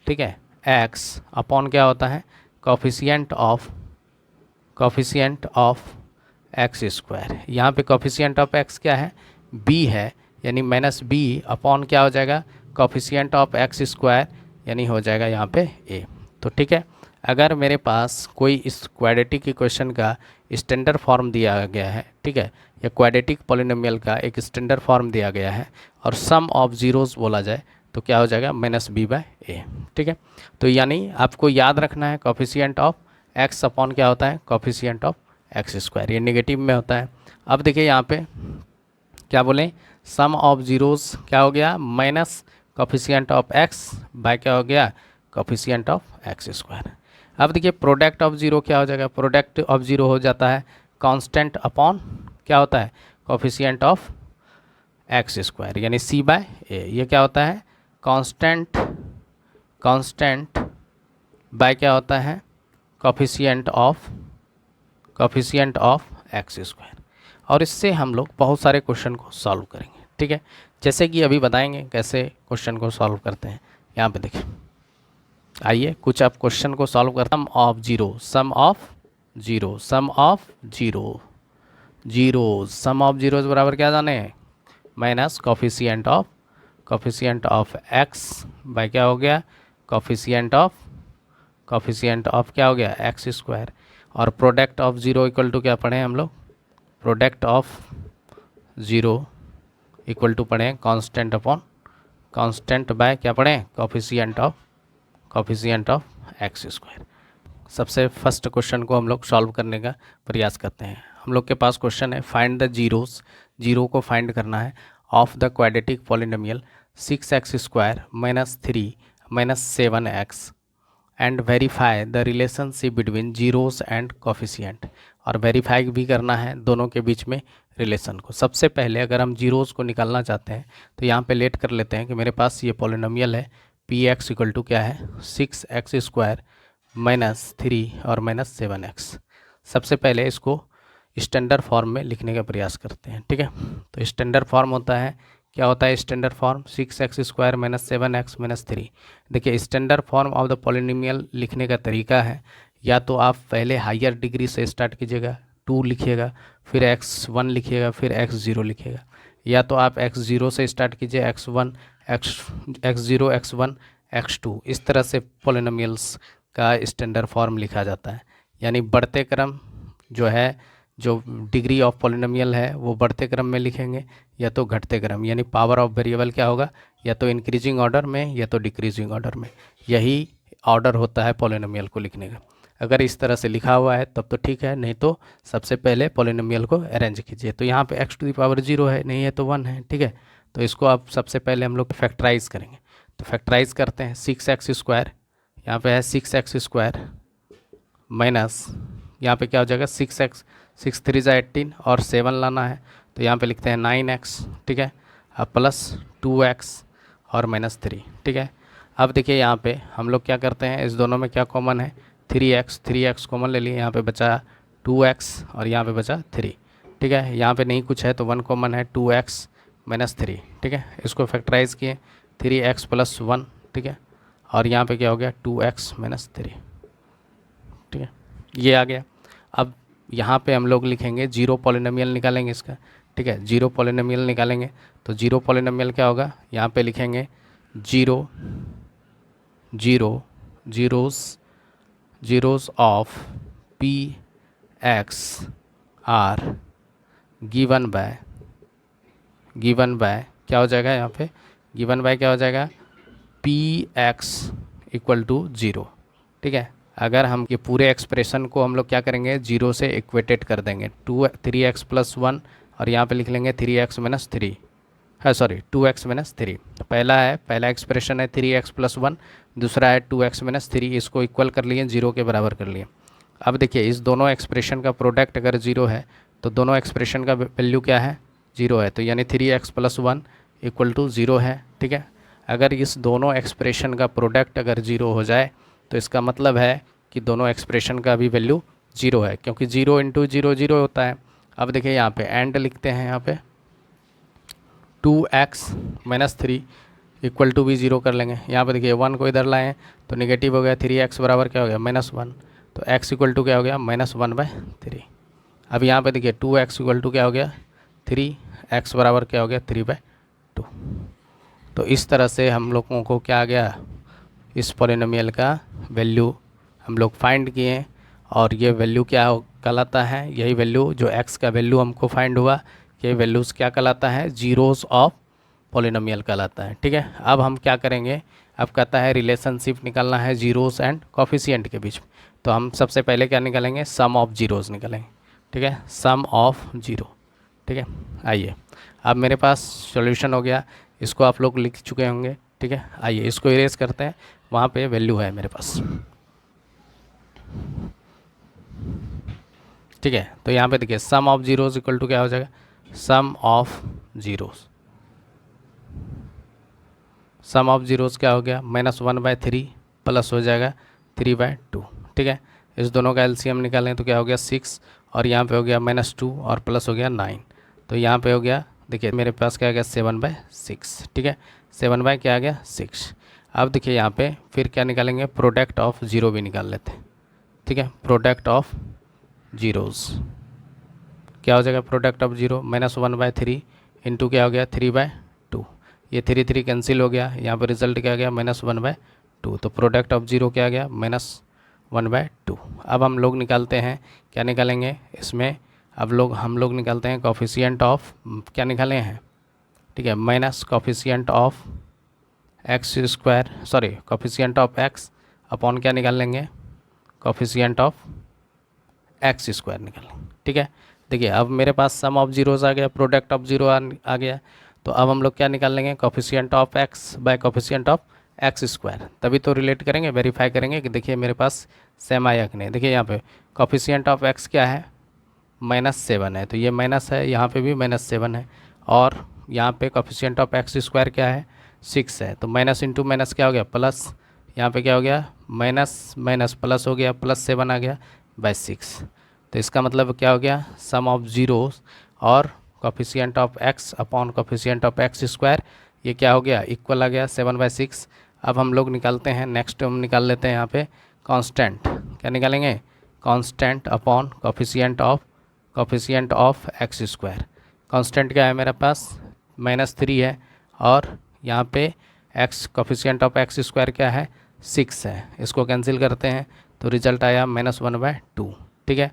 ठीक है, एक्स अपॉन क्या होता है, कॉफिशिएंट ऑफ एक्स स्क्वायर। यहाँ पे कॉफिशिएंट ऑफ एक्स क्या है, बी है, यानी माइनस बी अपॉन क्या हो जाएगा, कॉफिशिएंट ऑफ एक्स स्क्वायर, यानी हो जाएगा यहाँ पे ए। तो ठीक है, अगर मेरे पास कोई इस क्वाड्रेटिक इक्वेशन का स्टैंडर्ड फॉर्म दिया गया है, ठीक है, या क्वाड्रेटिक पॉलिनोमियल का एक स्टैंडर्ड फॉर्म दिया गया है और सम ऑफ जीरोस बोला जाए तो क्या हो जाएगा, माइनस बी बाय ए, ठीक है। तो यानी आपको याद रखना है कॉफिशिएंट ऑफ एक्स अपॉन क्या होता है, कॉफिशिएंट ऑफ एक्स स्क्वायर, ये नेगेटिव में होता है। अब देखिए यहाँ पे क्या बोलें, सम ऑफ जीरोस क्या हो गया, minus coefficient of x by क्या हो गया, कॉफिशिएंट ऑफ एक्स स्क्वायर। अब देखिए प्रोडक्ट ऑफ जीरो क्या हो जाएगा, प्रोडक्ट ऑफ जीरो हो जाता है कांस्टेंट अपॉन क्या होता है, कॉफिशिएंट ऑफ एक्स स्क्वायर, यानी सी बाय ए। ये क्या होता है, कांस्टेंट बाय क्या होता है, कॉफिशिएंट ऑफ एक्स स्क्वायर। और इससे हम लोग बहुत सारे क्वेश्चन को सॉल्व करेंगे, ठीक है, जैसे कि अभी बताएंगे कैसे क्वेश्चन को सॉल्व करते हैं। यहाँ पे देखिए, आइए कुछ आप क्वेश्चन को सॉल्व करते हैं। सम ऑफ जीरोस बराबर क्या जाने हैं, minus coefficient of x by क्या हो गया, कॉफिशिएंट ऑफ क्या हो गया, एक्स स्क्वायर। और product of zero equal to क्या पढ़े हम लोग, product of zero equal to पढ़े कांस्टेंट अपॉन कांस्टेंट बाय क्या पढ़े, कॉफिशिएंट ऑफ एक्स स्क्वायर। सबसे फर्स्ट क्वेश्चन को हम लोग सॉल्व करने का प्रयास करते हैं। हम लोग के पास क्वेश्चन है, फाइंड द जीरो को फाइंड करना है of the quadratic polynomial 6x square minus 3 minus 7x and verify the relationship between zeros and coefficient. और वेरीफाई भी करना है दोनों के बीच में रिलेशन को। सबसे पहले अगर हम जीरोस को निकालना चाहते हैं तो यहाँ पे लेट कर लेते हैं कि मेरे पास ये पॉलिनोमियल है पी एक्स इक्वल टू क्या है, 6x स्क्वायर माइनस 3 और माइनस 7x। सबसे पहले इसको स्टैंडर्ड फॉर्म में लिखने का प्रयास करते हैं, ठीक है। तो स्टैंडर्ड फॉर्म होता है, क्या होता है standard form, 6x square minus 7x minus 3। देखिए standard form of the polynomial लिखने का तरीका है, या तो आप पहले हायर डिग्री से स्टार्ट कीजिएगा, 2 लिखिएगा, फिर x1 लिखिएगा, फिर x0 लिखिएगा, या तो आप x0 से स्टार्ट कीजिए, x1 x0 x1 x2, इस तरह से पॉलिनोमियल्स का स्टैंडर्ड फॉर्म लिखा जाता है। यानी बढ़ते क्रम जो है, जो डिग्री ऑफ पॉलिनोमियल है वो बढ़ते क्रम में लिखेंगे या तो घटते क्रम, यानी पावर ऑफ वेरिएबल क्या होगा, या तो इंक्रीजिंग ऑर्डर में या तो डिक्रीजिंग ऑर्डर में। यही ऑर्डर होता है पॉलिनोमियल को लिखने का। अगर इस तरह से लिखा हुआ है तब तो ठीक है, नहीं तो सबसे पहले पॉलिनोमियल को अरेंज कीजिए। तो यहाँ पे x टू द पावर 0 है, नहीं है तो 1 है, ठीक है। तो इसको आप सबसे पहले हम लोग फैक्टराइज करेंगे। तो फैक्टराइज करते हैं, 6x स्क्वायर, यहाँ पे है 6x स्क्वायर माइनस, यहाँ पे क्या हो जाएगा 6x, 6 3 जा 18 और 7 लाना है तो यहाँ पे लिखते हैं 9x, ठीक है, अब प्लस 2x और माइनस 3, ठीक है। अब देखिए यहाँ पे हम लोग क्या करते हैं, इस दोनों में क्या कॉमन है, 3x कॉमन ले लिए, यहाँ पे बचा 2x और यहाँ पे बचा 3, ठीक है। यहाँ पे नहीं कुछ है तो 1 कॉमन है, 2x माइनस 3, ठीक है। इसको फैक्टराइज किए 3x प्लस 1, ठीक है, और यहाँ पे क्या हो गया 2x माइनस 3, ठीक है, ये आ गया। अब यहाँ पे हम लोग लिखेंगे जीरो पॉलिनोमियल निकालेंगे इसका, ठीक है। जीरो पॉलिनोमियल निकालेंगे तो जीरो पॉलिनोमियल क्या होगा, यहाँ पे लिखेंगे zero zero zeros zeros of P X are given by क्या हो जाएगा यहाँ पे, गिवन बाय क्या हो जाएगा, P X equal to zero, ठीक है। अगर हम ये पूरे एक्सप्रेशन को हम लोग क्या करेंगे, जीरो से इक्वेटेड कर देंगे, 3x + 1 और यहाँ पे लिख लेंगे 3x - 3 है, सॉरी 2x - 3। पहला एक्सप्रेशन है 3x + 1, दूसरा है 2x - 3, इसको इक्वल कर लिए, जीरो के बराबर कर लिए। अब देखिए इस दोनों एक्सप्रेशन का प्रोडक्ट अगर जीरो है तो दोनों एक्सप्रेशन का वैल्यू क्या है, जीरो है, तो यानी 3x + 1 इक्वल टू ज़ीरो है, ठीक है। अगर इस दोनों एक्सप्रेशन का प्रोडक्ट अगर ज़ीरो हो जाए तो इसका मतलब है कि दोनों एक्सप्रेशन का भी वैल्यू ज़ीरो है, क्योंकि 0 × 0 0 होता है। अब देखिए यहाँ पे एंड लिखते हैं, यहाँ पे 2x - 3 इक्वल टू भी ज़ीरो कर लेंगे। यहाँ पे देखिए 1 को इधर लाएँ तो नेगेटिव हो गया, 3x बराबर क्या हो गया, -1, तो x इक्वल टू क्या हो गया, -1/3। अब यहाँ पे देखिए 2x इक्वल टू क्या हो गया, 3, x बराबर क्या हो गया, 3/2। तो इस तरह से हम लोगों को क्या आ गया, इस पॉलिनोमियल का वैल्यू हम लोग फाइंड किए, और ये वैल्यू क्या कहलाता है, यही वैल्यू जो x का वैल्यू हमको फाइंड हुआ, ये वैल्यूज़ क्या कहलाता है, जीरोस ऑफ पॉलिनोमियल कहलाता है, ठीक है। अब हम क्या करेंगे, अब कहता है रिलेशनशिप निकालना है जीरोस एंड कोफिशिएंट के बीच में, तो हम सबसे पहले क्या निकालेंगे, सम ऑफ जीरोस निकालेंगे, ठीक है, सम ऑफ जीरो, ठीक है। आइए अब मेरे पास सॉल्यूशन हो गया, इसको आप लोग लिख चुके होंगे, ठीक है। आइए इसको इरेज करते हैं, वहाँ पे वैल्यू है मेरे पास, ठीक है। तो यहाँ पे देखिए सम ऑफ जीरोस इक्वल टू क्या हो जाएगा, सम ऑफ जीरोस क्या हो गया, -1/3 प्लस हो जाएगा 3/2, ठीक है। इस दोनों का एलसीएम निकालें तो क्या हो गया 6, और यहाँ पे हो गया -2 और प्लस हो गया 9, तो यहाँ पे हो गया, देखिए मेरे पास क्या आ गया 7/6, ठीक है, 7 क्या आ गया 6। अब देखिए यहाँ पे फिर क्या निकालेंगे, प्रोडक्ट ऑफ ज़ीरो भी निकाल लेते हैं, ठीक है। प्रोडक्ट ऑफ जीरोस क्या हो जाएगा, प्रोडक्ट ऑफ जीरो -1/3 इंटू क्या हो गया 3/2, ये 3 कैंसिल हो गया, यहाँ पर रिजल्ट क्या आ गया -1/2, तो प्रोडक्ट ऑफ जीरो क्या आ गया -1/2। अब हम लोग निकालते हैं, क्या निकालेंगे इसमें, अब हम लोग निकालते हैं कोफिशिएंट ऑफ, क्या निकाले हैं, ठीक है, minus coefficient of x², sorry coefficient of x upon क्या निकाल लेंगे, कोफिशिएंट ऑफ x² निकाल लेंगे, ठीक है। देखिए अब मेरे पास सम ऑफ जीरोस आ गया, प्रोडक्ट ऑफ जीरो आ गया, तो अब हम लोग क्या निकाल लेंगे, coefficient of x bye coefficient of x², तभी तो रिलेट करेंगे, वेरीफाई करेंगे कि देखिए मेरे पास सेम आया कि नहीं। देखिए यहाँ पे कोफिशिएंट ऑफ x क्या है, -7 है, तो ये माइनस है, यहाँ पे भी -7 है, और यहाँ पे कोफिशिएंट ऑफ x² क्या है 6 है, तो माइनस इंटू माइनस क्या हो गया प्लस, यहाँ पे क्या हो गया माइनस माइनस प्लस हो गया, +7 आ गया बाय 6, तो इसका मतलब क्या हो गया, सम ऑफ जीरोस और coefficient of x upon coefficient of x², ये क्या हो गया इक्वल आ गया 7/6। अब हम लोग निकालते हैं, नेक्स्ट हम निकाल लेते हैं यहाँ पे कांस्टेंट, क्या निकालेंगे, constant upon coefficient of x²। Constant क्या है मेरे पास -3 है, और यहाँ पे x कोफिशिएंट ऑफ x² क्या है 6 है, इसको कैंसिल करते हैं तो रिजल्ट आया -1/2, ठीक है।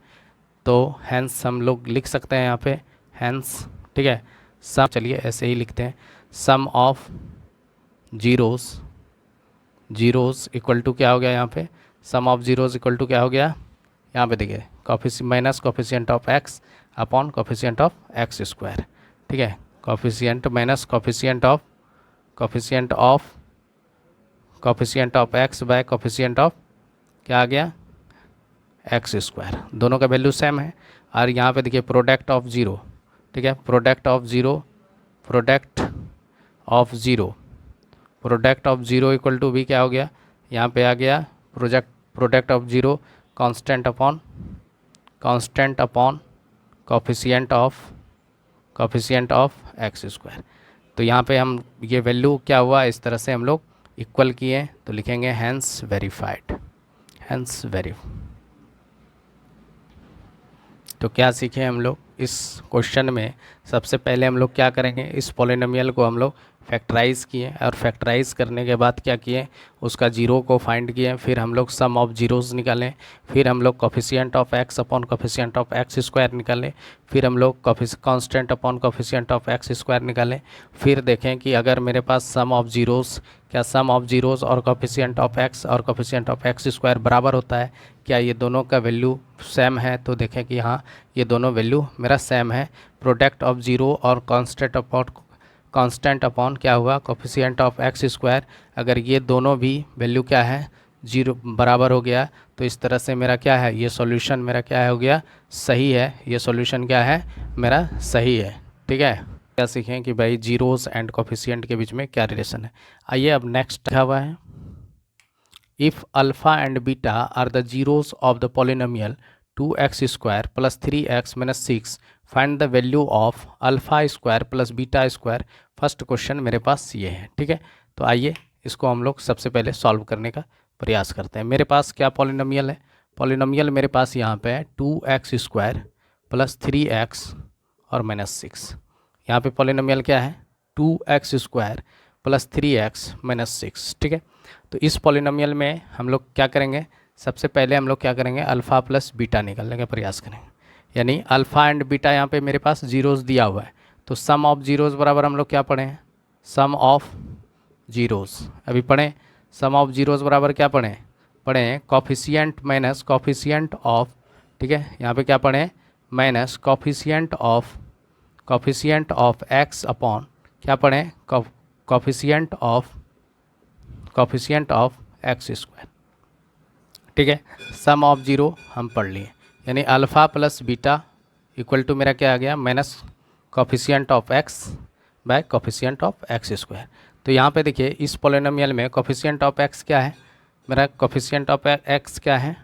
तो हैंस हम लोग लिख सकते हैं यहाँ पे हैंस, ठीक है, सम, चलिए ऐसे ही लिखते हैं, sum of zeros equal to क्या हो गया, यहाँ पे sum of zeros equal to क्या हो गया, यहाँ पे देखिए minus coefficient of x upon coefficient of x², ठीक है, coefficient minus coefficient of x bye coefficient of क्या आ गया x², दोनों का वैल्यू सेम है। और यहाँ पे देखिए प्रोडक्ट ऑफ ज़ीरो, ठीक है, product of zero equal to भी क्या हो गया, यहाँ पे आ गया product of zero constant upon coefficient of x²। तो यहाँ पे हम ये वैल्यू क्या हुआ, इस तरह से हम लोग इक्वल किए, तो लिखेंगे हैंस वेरीफाइड, तो क्या सीखे हम लोग इस क्वेश्चन में? सबसे पहले हम लोग क्या करेंगे, इस पॉलिनोमियल को हम लोग फैक्टराइज किए, और फैक्टराइज करने के बाद क्या किए, उसका जीरो को फाइंड किए, फिर हम लोग सम ऑफ जीरोज़ निकालें, फिर हम लोग coefficient of x upon coefficient of x square निकालें, फिर हम लोग constant upon coefficient of x square निकालें, फिर देखें कि अगर मेरे पास सम ऑफ जीरोज़, क्या सम ऑफ जीरोज़ और कोफिशिएंट ऑफ एक्स और कोफिशिएंट ऑफ एक्स स्क्वायर बराबर होता है, क्या ये दोनों का वैल्यू सेम है? तो देखें कि हाँ, ये दोनों वैल्यू मेरा सेम है। प्रोडक्ट ऑफ जीरो और कांस्टेंट अपॉन क्या हुआ, कोफिशिएंट ऑफ एक्स स्क्वायर, अगर ये दोनों भी वैल्यू क्या है, जीरो बराबर हो गया, तो इस तरह से मेरा क्या है, ये सॉल्यूशन मेरा क्या हो गया, सही है। ये सॉल्यूशन क्या है, मेरा सही है। ठीक है, क्या सीखें कि भाई जीरोस एंड कोफिशिएंट के बीच में क्या रिलेशन है। आइए अब नेक्स्ट लिखा हुआ है, if alpha and beta are the zeros of the polynomial 2x square plus 3x minus 6 find the value of alpha square plus beta square. First question मेरे पास ये है। ठीक है, तो आइए इसको हम लोग सबसे पहले सॉल्व करने का प्रयास करते हैं। मेरे पास क्या पॉलिनोमियल है, पॉलिनोमियल मेरे पास यहाँ पे है 2x स्क्वायर प्लस 3x और माइनस 6। यहाँ पे पॉलिनोमियल क्या है, 2x square plus 3x minus 6। ठीक है, तो इस पॉलिनोमियल में हम लोग क्या करेंगे, सबसे पहले हम लोग क्या करेंगे, अल्फ़ा प्लस बीटा निकालने का प्रयास करेंगे। यानी अल्फ़ा एंड बीटा यहाँ पे मेरे पास जीरोज़ दिया हुआ है, तो सम ऑफ जीरोज़ बराबर हम लोग क्या पढ़े हैं, सम ऑफ जीरोज़। अभी पढ़ें, सम ऑफ जीरोज़ बराबर क्या पढ़ें कोफिशिएंट माइनस कोफिशिएंट ऑफ, ठीक है, यहाँ पे क्या पढ़ें, minus coefficient of x upon क्या पढ़ें, कोफिशिएंट ऑफ एक्स स्क्वायर। ठीक है, सम ऑफ जीरो हम पढ़ लिए, यानी alpha plus beta equal to मेरा क्या आ गया, minus coefficient of x by coefficient of x square. तो यहाँ पे देखिए इस पॉलिनोमियल में कोफिशिएंट ऑफ एक्स क्या है, मेरा कोफिशिएंट ऑफ एक्स क्या है,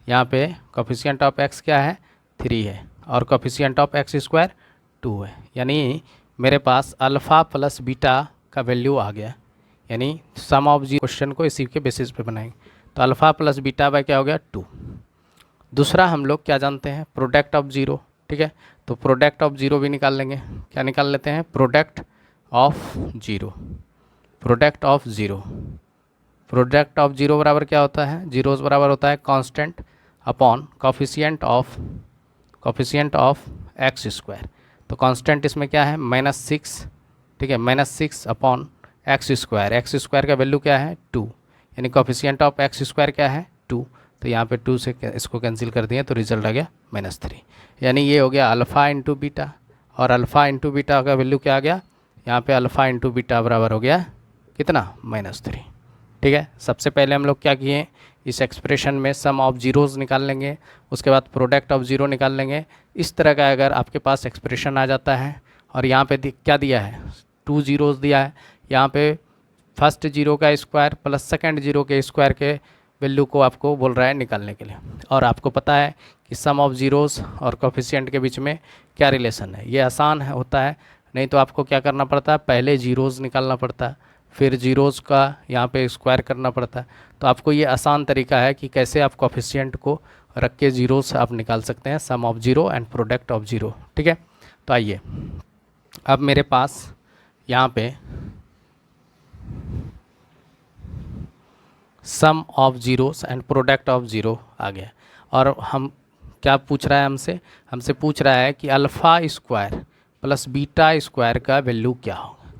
यहाँ पे कोफिशिएंट ऑफ एक्स क्या है, 3 है, और कोफिशिएंट ऑफ एक्स स्क्वायर 2 है। यानी मेरे पास अल्फ़ा प्लस बीटा का वैल्यू आ गया, यानी सम ऑफ जी क्वेश्चन को इसी के बेसिस पे बनाएंगे। तो अल्फ़ा प्लस बीटा बाय क्या हो गया, 2। दूसरा हम लोग क्या जानते हैं, प्रोडक्ट ऑफ जीरो। ठीक है, तो प्रोडक्ट ऑफ जीरो भी निकाल लेंगे। क्या निकाल लेते हैं, product of zero. Product of zero बराबर क्या होता है, जीरोस बराबर होता है constant upon coefficient of x square. तो कांस्टेंट इसमें क्या है, -6। ठीक है, -6 अपॉन एक्स स्क्वायर का वैल्यू क्या है, 2, यानी कोफिशिएंट ऑफ एक्स स्क्वायर क्या है, 2। तो यहाँ पे 2 से इसको कैंसिल कर दिए तो रिजल्ट आ गया -3। यानी ये हो गया अल्फ़ा इंटू बीटा, और अल्फ़ा इंटू बीटा का वैल्यू क्या आ गया, यहाँ पे अल्फ़ा इंटू बीटा बराबर हो गया कितना, -3। ठीक है, सबसे पहले हम लोग क्या किए, इस एक्सप्रेशन में सम ऑफ जीरोज़ निकाल लेंगे, उसके बाद प्रोडक्ट ऑफ जीरो निकाल लेंगे। इस तरह का अगर आपके पास एक्सप्रेशन आ जाता है, और यहाँ पे क्या दिया है, 2 जीरोज़ दिया है, यहाँ पे फर्स्ट जीरो का स्क्वायर प्लस सेकंड जीरो के स्क्वायर के वैल्यू को आपको बोल रहा है निकालने के लिए, और आपको पता है कि सम ऑफ जीरोज़ और कोफिशिएंट के बीच में क्या रिलेशन है। ये आसान होता है, नहीं तो आपको क्या करना पड़ता है, पहले जीरोज़ निकालना पड़ता है, फिर जीरोज़ का यहाँ पे स्क्वायर करना पड़ता है। तो आपको ये आसान तरीका है कि कैसे आप कोफिशिएंट को रख के जीरोज़ आप निकाल सकते हैं, sum of zero and product of zero. ठीक है, तो आइए अब मेरे पास यहाँ पे sum of zeros and product of zero आ गया, और हम क्या पूछ रहा है, हमसे पूछ रहा है कि alpha square plus beta square का वैल्यू क्या होगा।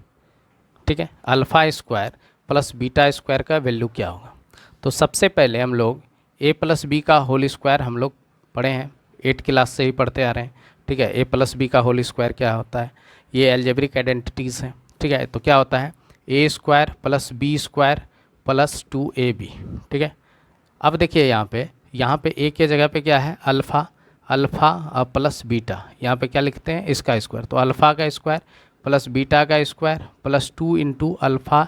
ठीक है, alpha square plus beta square का वैल्यू क्या होगा। तो सबसे पहले हम लोग a प्लस बी का होल स्क्वायर हम लोग पढ़े हैं, 8 क्लास से ही पढ़ते आ रहे हैं। ठीक है, a प्लस बी का होल स्क्वायर क्या होता है, ये एल्जेब्रिक आइडेंटिटीज़ हैं। ठीक है, तो क्या होता है, a square plus b square plus 2ab। ठीक है, अब देखिए यहाँ पे a के जगह पे क्या है, अल्फ़ा प्लस बीटा, यहाँ पे क्या लिखते हैं, इसका स्क्वायर। तो अल्फ़ा का स्क्वायर प्लस बीटा का square plus 2 into alpha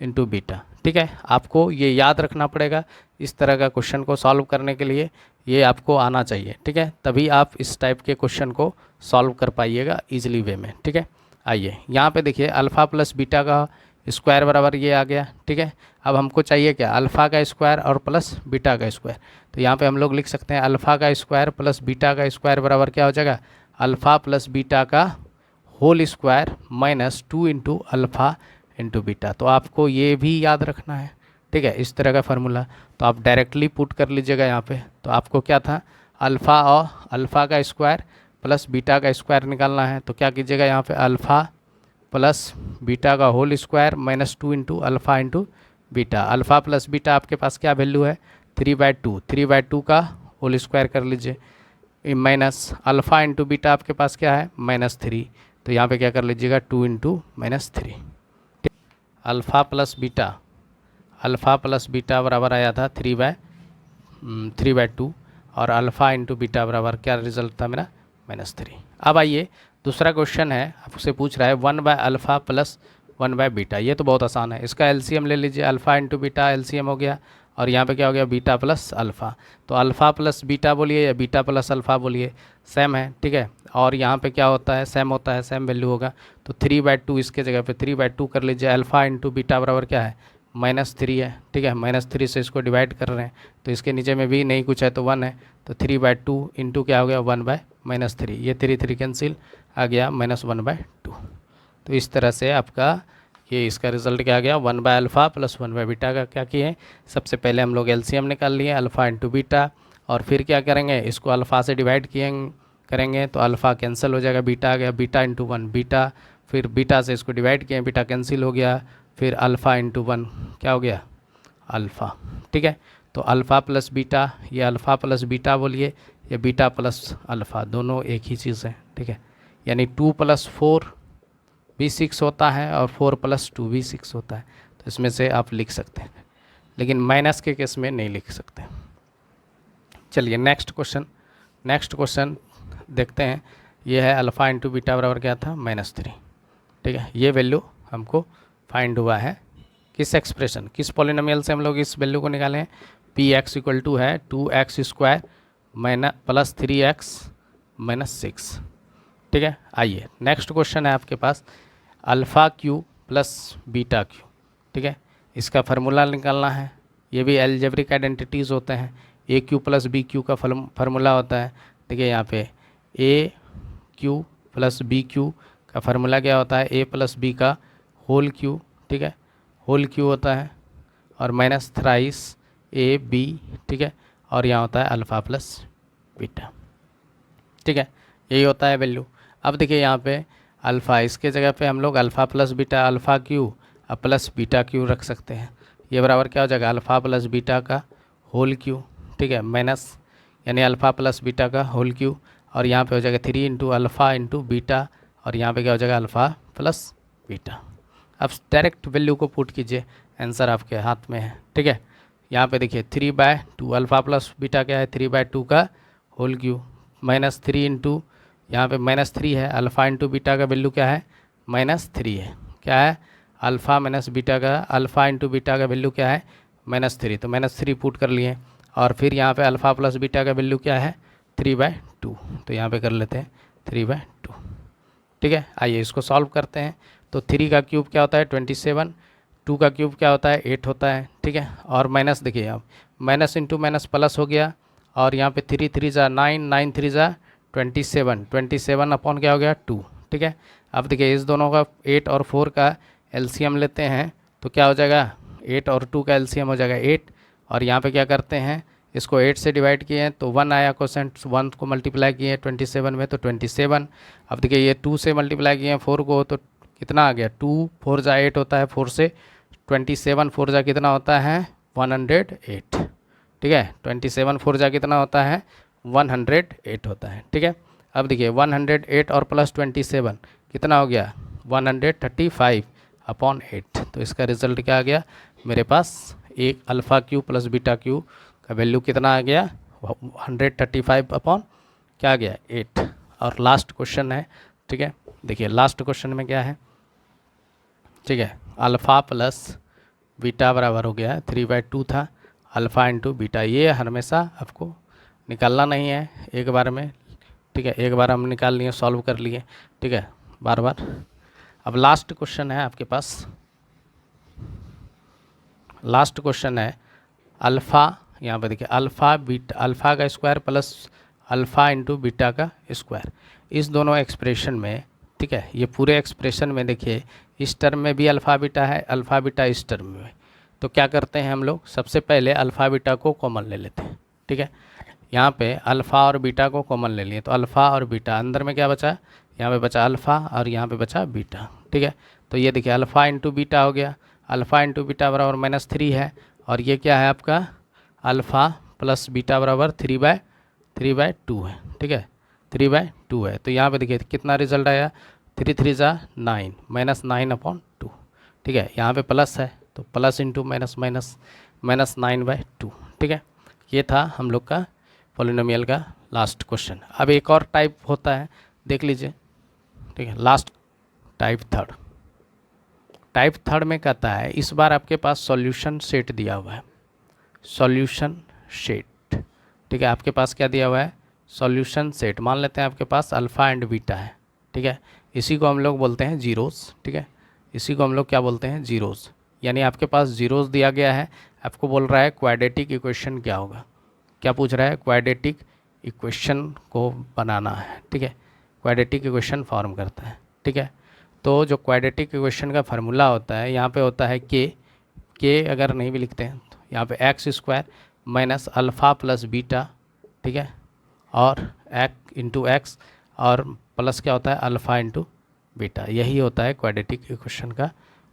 into beta. ठीक है, आपको ये याद रखना पड़ेगा, इस तरह का क्वेश्चन को सॉल्व करने के लिए ये आपको आना चाहिए। ठीक है, तभी आप इस टाइप के क्वेश्चन को सॉल्व कर पाइएगा ईजिली वे में। ठीक है, आइए यहाँ पे देखिए अल्फ़ा प्लस बीटा का स्क्वायर बराबर ये आ गया, ठीक है। अब हमको चाहिए क्या, अल्फ़ा का स्क्वायर और प्लस बीटा का स्क्वायर। तो यहाँ पे हम लोग लिख सकते हैं अल्फ़ा का स्क्वायर प्लस बीटा का स्क्वायर बराबर क्या हो जाएगा, अल्फ़ा प्लस बीटा का whole square minus 2 into alpha into beta. तो आपको ये भी याद रखना है, ठीक है, इस तरह का फार्मूला। तो आप डायरेक्टली पुट कर लीजिएगा यहाँ पे। तो आपको क्या था, अल्फ़ा और अल्फ़ा का स्क्वायर प्लस बीटा का स्क्वायर निकालना है। तो क्या कीजिएगा यहाँ पे, अल्फ़ा प्लस बीटा का whole square minus 2 into alpha into beta. Alpha plus beta आपके पास क्या वैल्यू है, 3/2, 3/2 का होल स्क्वायर कर लीजिए माइनस अल्फ़ा इंटू बीटा आपके पास क्या है, -3। तो यहाँ पे क्या कर लीजिएगा, 2 इंटू -3। अल्फ़ा प्लस बीटा बराबर आया था 3/2 और अल्फ़ा इंटू बीटा बराबर क्या रिजल्ट था मेरा, -3। अब आइए दूसरा क्वेश्चन है, आपसे पूछ रहा है 1/अल्फ़ा प्लस 1/बीटा। ये तो बहुत आसान है, इसका एलसीएम ले लीजिए, अल्फ़ा इंटू बीटा एलसीएम हो गया और यहाँ पे क्या हो गया, बीटा प्लस अल्फ़ा। तो अल्फ़ा प्लस बीटा बोलिए या बीटा प्लस अल्फ़ा बोलिए, सेम है, ठीक है। और यहाँ पे क्या होता है, सेम होता है, सेम वैल्यू होगा। तो 3/2 इसके जगह पे 3/2 कर लीजिए। अल्फ़ा इंटू बीटा बराबर क्या है, -3 है, ठीक है। -3 से इसको डिवाइड कर रहे हैं तो इसके नीचे में भी नहीं कुछ है तो 1 है। तो 3/2 इंटू क्या हो गया, 1/-3। ये 3 कैंसिल आ गया, -1/2। तो इस तरह से आपका ये इसका रिजल्ट क्या आ गया, 1/अल्फ़ा प्लस 1/बीटा का क्या किए, सबसे पहले हम लोग एलसीएम निकाल लिए अल्फ़ा इंटू बीटा, और फिर क्या करेंगे, इसको अल्फ़ा से डिवाइड करेंगे तो अल्फ़ा कैंसिल हो जाएगा, बीटा आ गया, बीटा इंटू 1 बीटा, फिर बीटा से इसको डिवाइड किए, बीटा कैंसिल हो गया, फिर अल्फ़ा इंटू 1 क्या हो गया, अल्फ़ा, ठीक है। तो अल्फ़ा प्लस बीटा, ये अल्फ़ा प्लस बीटा बोलिए या बीटा प्लस अल्फ़ा, दोनों एक ही चीज़ है, ठीक है। यानी 2 + 4 भी 6 होता है और 4 + 2 भी 6 होता है। तो इसमें से आप लिख सकते हैं, लेकिन माइनस के केस में नहीं लिख सकते। चलिए नेक्स्ट क्वेश्चन देखते हैं। ये है अल्फ़ा इंटू बीटा बराबर क्या था, -3, ठीक है। ये वैल्यू हमको फाइंड हुआ है किस एक्सप्रेशन, किस पॉलिनोमियल से हम लोग इस वैल्यू को निकाले हैं। Px = है 2x² प्लस 3x -6, ठीक है। आइए नेक्स्ट क्वेश्चन है आपके पास, alpha q plus beta q, ठीक है। इसका फार्मूला निकालना है। ये भी एल्जेब्रिक आइडेंटिटीज़ होते हैं। ए क्यू प्लस बी क्यू का फार्मूला होता है। देखिए यहाँ पे ए क्यू प्लस बी क्यू का फार्मूला क्या होता है, ए प्लस बी का होल क्यू, ठीक है, होल क्यू होता है, और -3 ए बी, ठीक है, और यहाँ होता है अल्फ़ा प्लस बीटा, ठीक है। यही होता है वैल्यू। अब देखिए यहाँ पे अल्फ़ा, इसके जगह पे हम लोग alpha plus beta alpha Q और प्लस बीटा क्यू रख सकते हैं। ये बराबर क्या हो जाएगा, अल्फ़ा प्लस बीटा का होल क्यू, ठीक है, माइनस यानी अल्फ़ा प्लस बीटा का होल क्यू, और यहाँ पे हो जाएगा 3 इंटू अल्फ़ा इंटू बीटा, और यहाँ पे क्या हो जाएगा, अल्फ़ा प्लस बीटा। अब डायरेक्ट वैल्यू को पुट कीजिए, आंसर आपके हाथ में है, ठीक है। यहाँ पे देखिए 3/2 अल्फ़ा प्लस बीटा क्या है, 3/2 का होल क्यू, -3 इंटू यहाँ पे -3 है, अल्फ़ा इंटू बीटा का वैल्यू क्या है, -3 है, क्या है, अल्फ़ा माइनस बीटा का, अल्फ़ा इंटू बीटा का वैल्यू क्या है, -3। तो -3 पुट कर लिए, और फिर यहाँ पे अल्फ़ा प्लस बीटा का वैल्यू क्या है, 3/2। तो यहाँ पे कर लेते हैं 3/2, ठीक है। आइए इसको सॉल्व करते हैं। तो 3 का क्यूब क्या होता है, 27, 2 का क्यूब क्या होता है, 8 होता है, ठीक है। और माइनस देखिए अब माइनस इंटू माइनस प्लस हो गया, और यहाँ पे 3 3 ज़ा 9, 9 3 ज़ा 27, 27 अपॉन क्या हो गया 2, ठीक है। अब देखिए इस दोनों का 8 और 4 का एलसीएम लेते हैं तो क्या हो जाएगा, 8 और 2 का एलसीएम हो जाएगा 8, और यहाँ पे क्या करते हैं, इसको 8 से डिवाइड किए हैं तो 1 आया, क्वेश्चन 1 को मल्टीप्लाई किए 27 में तो 27। अब देखिए ये 2 से मल्टीप्लाई किए हैं 4 को तो कितना आ गया, 2 4 ज़ा 8 होता है, 4 से 27 4 ज़ा कितना होता है, 108, ठीक है। 27 4 ज़ा कितना होता है, 108 होता है, ठीक है। अब देखिए 108 और प्लस 27 कितना हो गया, 135 अपॉन 8। तो इसका रिजल्ट क्या आ गया, मेरे पास एक alpha q plus beta Q का वैल्यू कितना आ गया, 135 अपॉन क्या आ गया 8। और लास्ट क्वेश्चन है, ठीक है। देखिए लास्ट क्वेश्चन में क्या है, ठीक है, अल्फ़ा प्लस बीटा बराबर हो गया 3/2 था, अल्फ़ा इंटू बीटा। ये हमेशा आपको निकालना नहीं है एक बार में, ठीक है, एक बार हम निकाल लिए, सॉल्व कर लिए, ठीक है, बार बार। अब लास्ट क्वेश्चन है आपके पास, लास्ट क्वेश्चन है अल्फ़ा, यहाँ पे देखिए अल्फ़ा बीटा, अल्फ़ा का square plus alpha into beta का स्क्वायर, इस दोनों एक्सप्रेशन में, ठीक है, ये पूरे एक्सप्रेशन में देखिए इस टर्म में भी अल्फ़ा बीटा है, अल्फ़ा बीटा इस टर्म में। तो क्या करते हैं हम लोग, सबसे पहले अल्फ़ा बीटा को कॉमन ले लेते हैं, ठीक है। यहाँ पे अल्फ़ा और बीटा को कॉमन ले लिए तो अल्फ़ा और बीटा, अंदर में क्या बचा, यहाँ पे बचा अल्फ़ा और यहाँ पे बचा बीटा, ठीक है। तो ये देखिए अल्फ़ा इंटू बीटा हो गया, अल्फ़ा इंटू बीटा बराबर -3 है, और ये क्या है आपका अल्फ़ा प्लस बीटा बराबर 3/2 है, ठीक है, 3/2 है। तो यहाँ पे देखिए कितना रिजल्ट आया, 3 3 जा 9, -9/2, ठीक है। यहाँ पे प्लस है तो प्लस इंटू माइनस माइनस, -9/2, ठीक है। ये था हम लोग का पॉलिनोमियल का लास्ट क्वेश्चन। अब एक और टाइप होता है, देख लीजिए, ठीक है। Last type third, type third में कहता है इस बार आपके पास सॉल्यूशन सेट दिया हुआ है, सॉल्यूशन सेट, ठीक है। आपके पास क्या दिया हुआ है, सॉल्यूशन सेट। मान लेते हैं आपके पास अल्फ़ा एंड बीटा है, ठीक है। इसी को हम लोग बोलते हैं जीरोस, ठीक है। इसी को हम लोग क्या बोलते हैं, जीरोस। यानी आपके पास जीरोस दिया गया है, आपको बोल रहा है क्वाड्रेटिक इक्वेशन क्या होगा, क्या पूछ रहा है, क्वाड्रेटिक इक्वेशन को बनाना है, ठीक है। क्वाड्रेटिक इक्वेशन फॉर्म करता है, ठीक है। तो जो क्वाड्रेटिक इक्वेशन का फार्मूला होता है, यहाँ पे होता है के अगर नहीं भी लिखते हैं तो यहाँ पे x² minus alpha plus beta, ठीक है, और x और प्लस क्या होता है अल्फ़ा इंटू बीटा, यही होता है क्वाड्रेटिक इक्वेशन का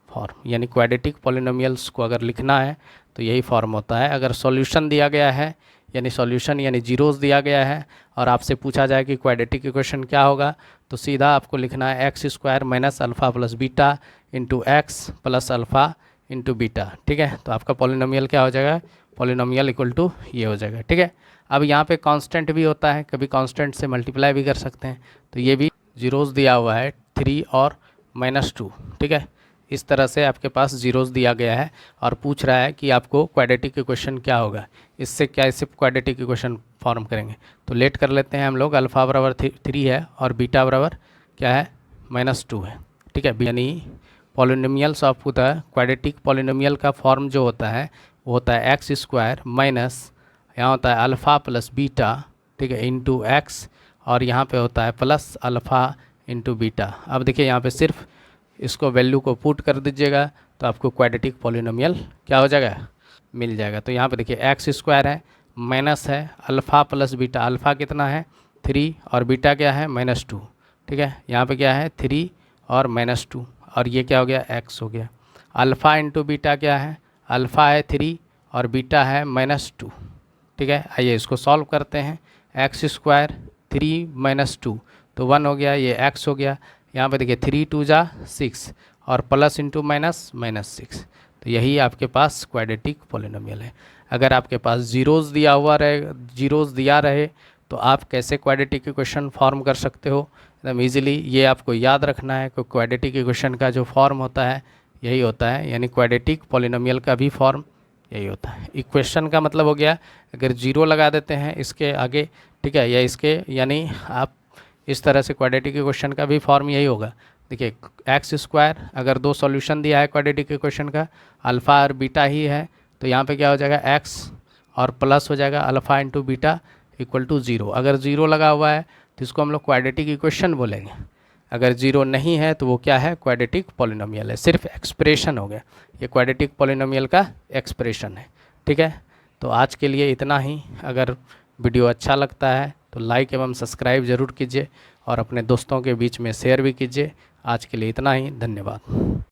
फॉर्म। यानी क्वाड्रेटिक पॉलिनोमियल्स को अगर लिखना है तो यही फॉर्म होता है। अगर सॉल्यूशन दिया गया है, यानी सॉल्यूशन यानी जीरोस दिया गया है, और आपसे पूछा जाए कि क्वाड्रेटिक इक्वेशन क्या होगा, तो सीधा आपको लिखना है x² minus alpha plus beta into x plus alpha into beta, ठीक है। तो आपका पॉलिनोमियल क्या हो जाएगा, पॉलिनोमियल इक्वल टू ये हो जाएगा, ठीक है। अब यहाँ पे कांस्टेंट भी होता है, कभी कांस्टेंट से मल्टीप्लाई भी कर सकते हैं, तो ये भी जीरोस दिया हुआ है 3 और -2, ठीक है। इस तरह से आपके पास जीरोस दिया गया है और पूछ रहा है कि आपको क्वाड्रेटिक इक्वेशन क्या होगा, इससे क्या इससे क्वाड्रेटिक इक्वेशन फॉर्म करेंगे। तो लेट कर लेते हैं हम लोग, अल्फ़ा बराबर 3 है और बीटा बराबर क्या है -2 है, ठीक है। यानी polynomials of the quadratic polynomial का फॉर्म जो होता है वो होता है x² माइनस यहाँ होता है अल्फ़ा प्लस बीटा, ठीक है, इंटू x, और यहाँ पे होता है प्लस अल्फ़ा इंटू बीटा। अब देखिए यहाँ पे सिर्फ इसको वैल्यू को पुट कर दीजिएगा तो आपको क्वाड्रेटिक पॉलिनोमियल क्या हो जाएगा, मिल जाएगा। तो यहाँ पे देखिए x² है, माइनस है अल्फ़ा प्लस बीटा, अल्फ़ा कितना है 3 और बीटा क्या है -2, ठीक है। यहाँ पे क्या है 3 और -2, और ये क्या हो गया x हो गया। अल्फ़ा इंटू बीटा क्या है, अल्फ़ा है 3 और बीटा है -2, ठीक है। आइए इसको सॉल्व करते हैं, x² 3 - 2 तो 1 हो गया, ये x हो गया। यहाँ पे देखिए 3 2 जा 6 और प्लस इंटू माइनस -6, तो यही आपके पास क्वाड्रेटिक पॉलिनोमियल है। अगर आपके पास जीरोस दिया हुआ रहे, जीरोस दिया रहे, तो आप कैसे क्वाड्रेटिक इक्वेशन फॉर्म कर सकते हो एकदम ईजिली। ये आपको याद रखना है कि क्वाड्रेटिक इक्वेशन का जो फॉर्म होता है यही होता है, यानी क्वाड्रेटिक पॉलिनोमियल का भी फॉर्म यही होता है। इक्वेशन का मतलब हो गया अगर जीरो लगा देते हैं इसके आगे, ठीक है, या इसके, यानी आप इस तरह से क्वाड्रेटिक इक्वेशन का भी फॉर्म यही होगा। देखिए x² अगर दो सॉल्यूशन दिया है क्वाड्रेटिक इक्वेशन का, अल्फ़ा और बीटा ही है, तो यहाँ पे क्या हो जाएगा x और प्लस हो जाएगा alpha into beta equal to 0। अगर 0 लगा हुआ है तो इसको हम लोग क्वाड्रेटिक इक्वेशन बोलेंगे, अगर 0 नहीं है तो वो क्या है, क्वाड्रेटिक पॉलिनोमियल है, सिर्फ एक्सप्रेशन हो गया, ये क्वाड्रेटिक पॉलिनोमियल का एक्सप्रेशन है, ठीक है। तो आज के लिए इतना ही। अगर वीडियो अच्छा लगता है तो लाइक एवं सब्सक्राइब ज़रूर कीजिए और अपने दोस्तों के बीच में शेयर भी कीजिए। आज के लिए इतना ही, धन्यवाद।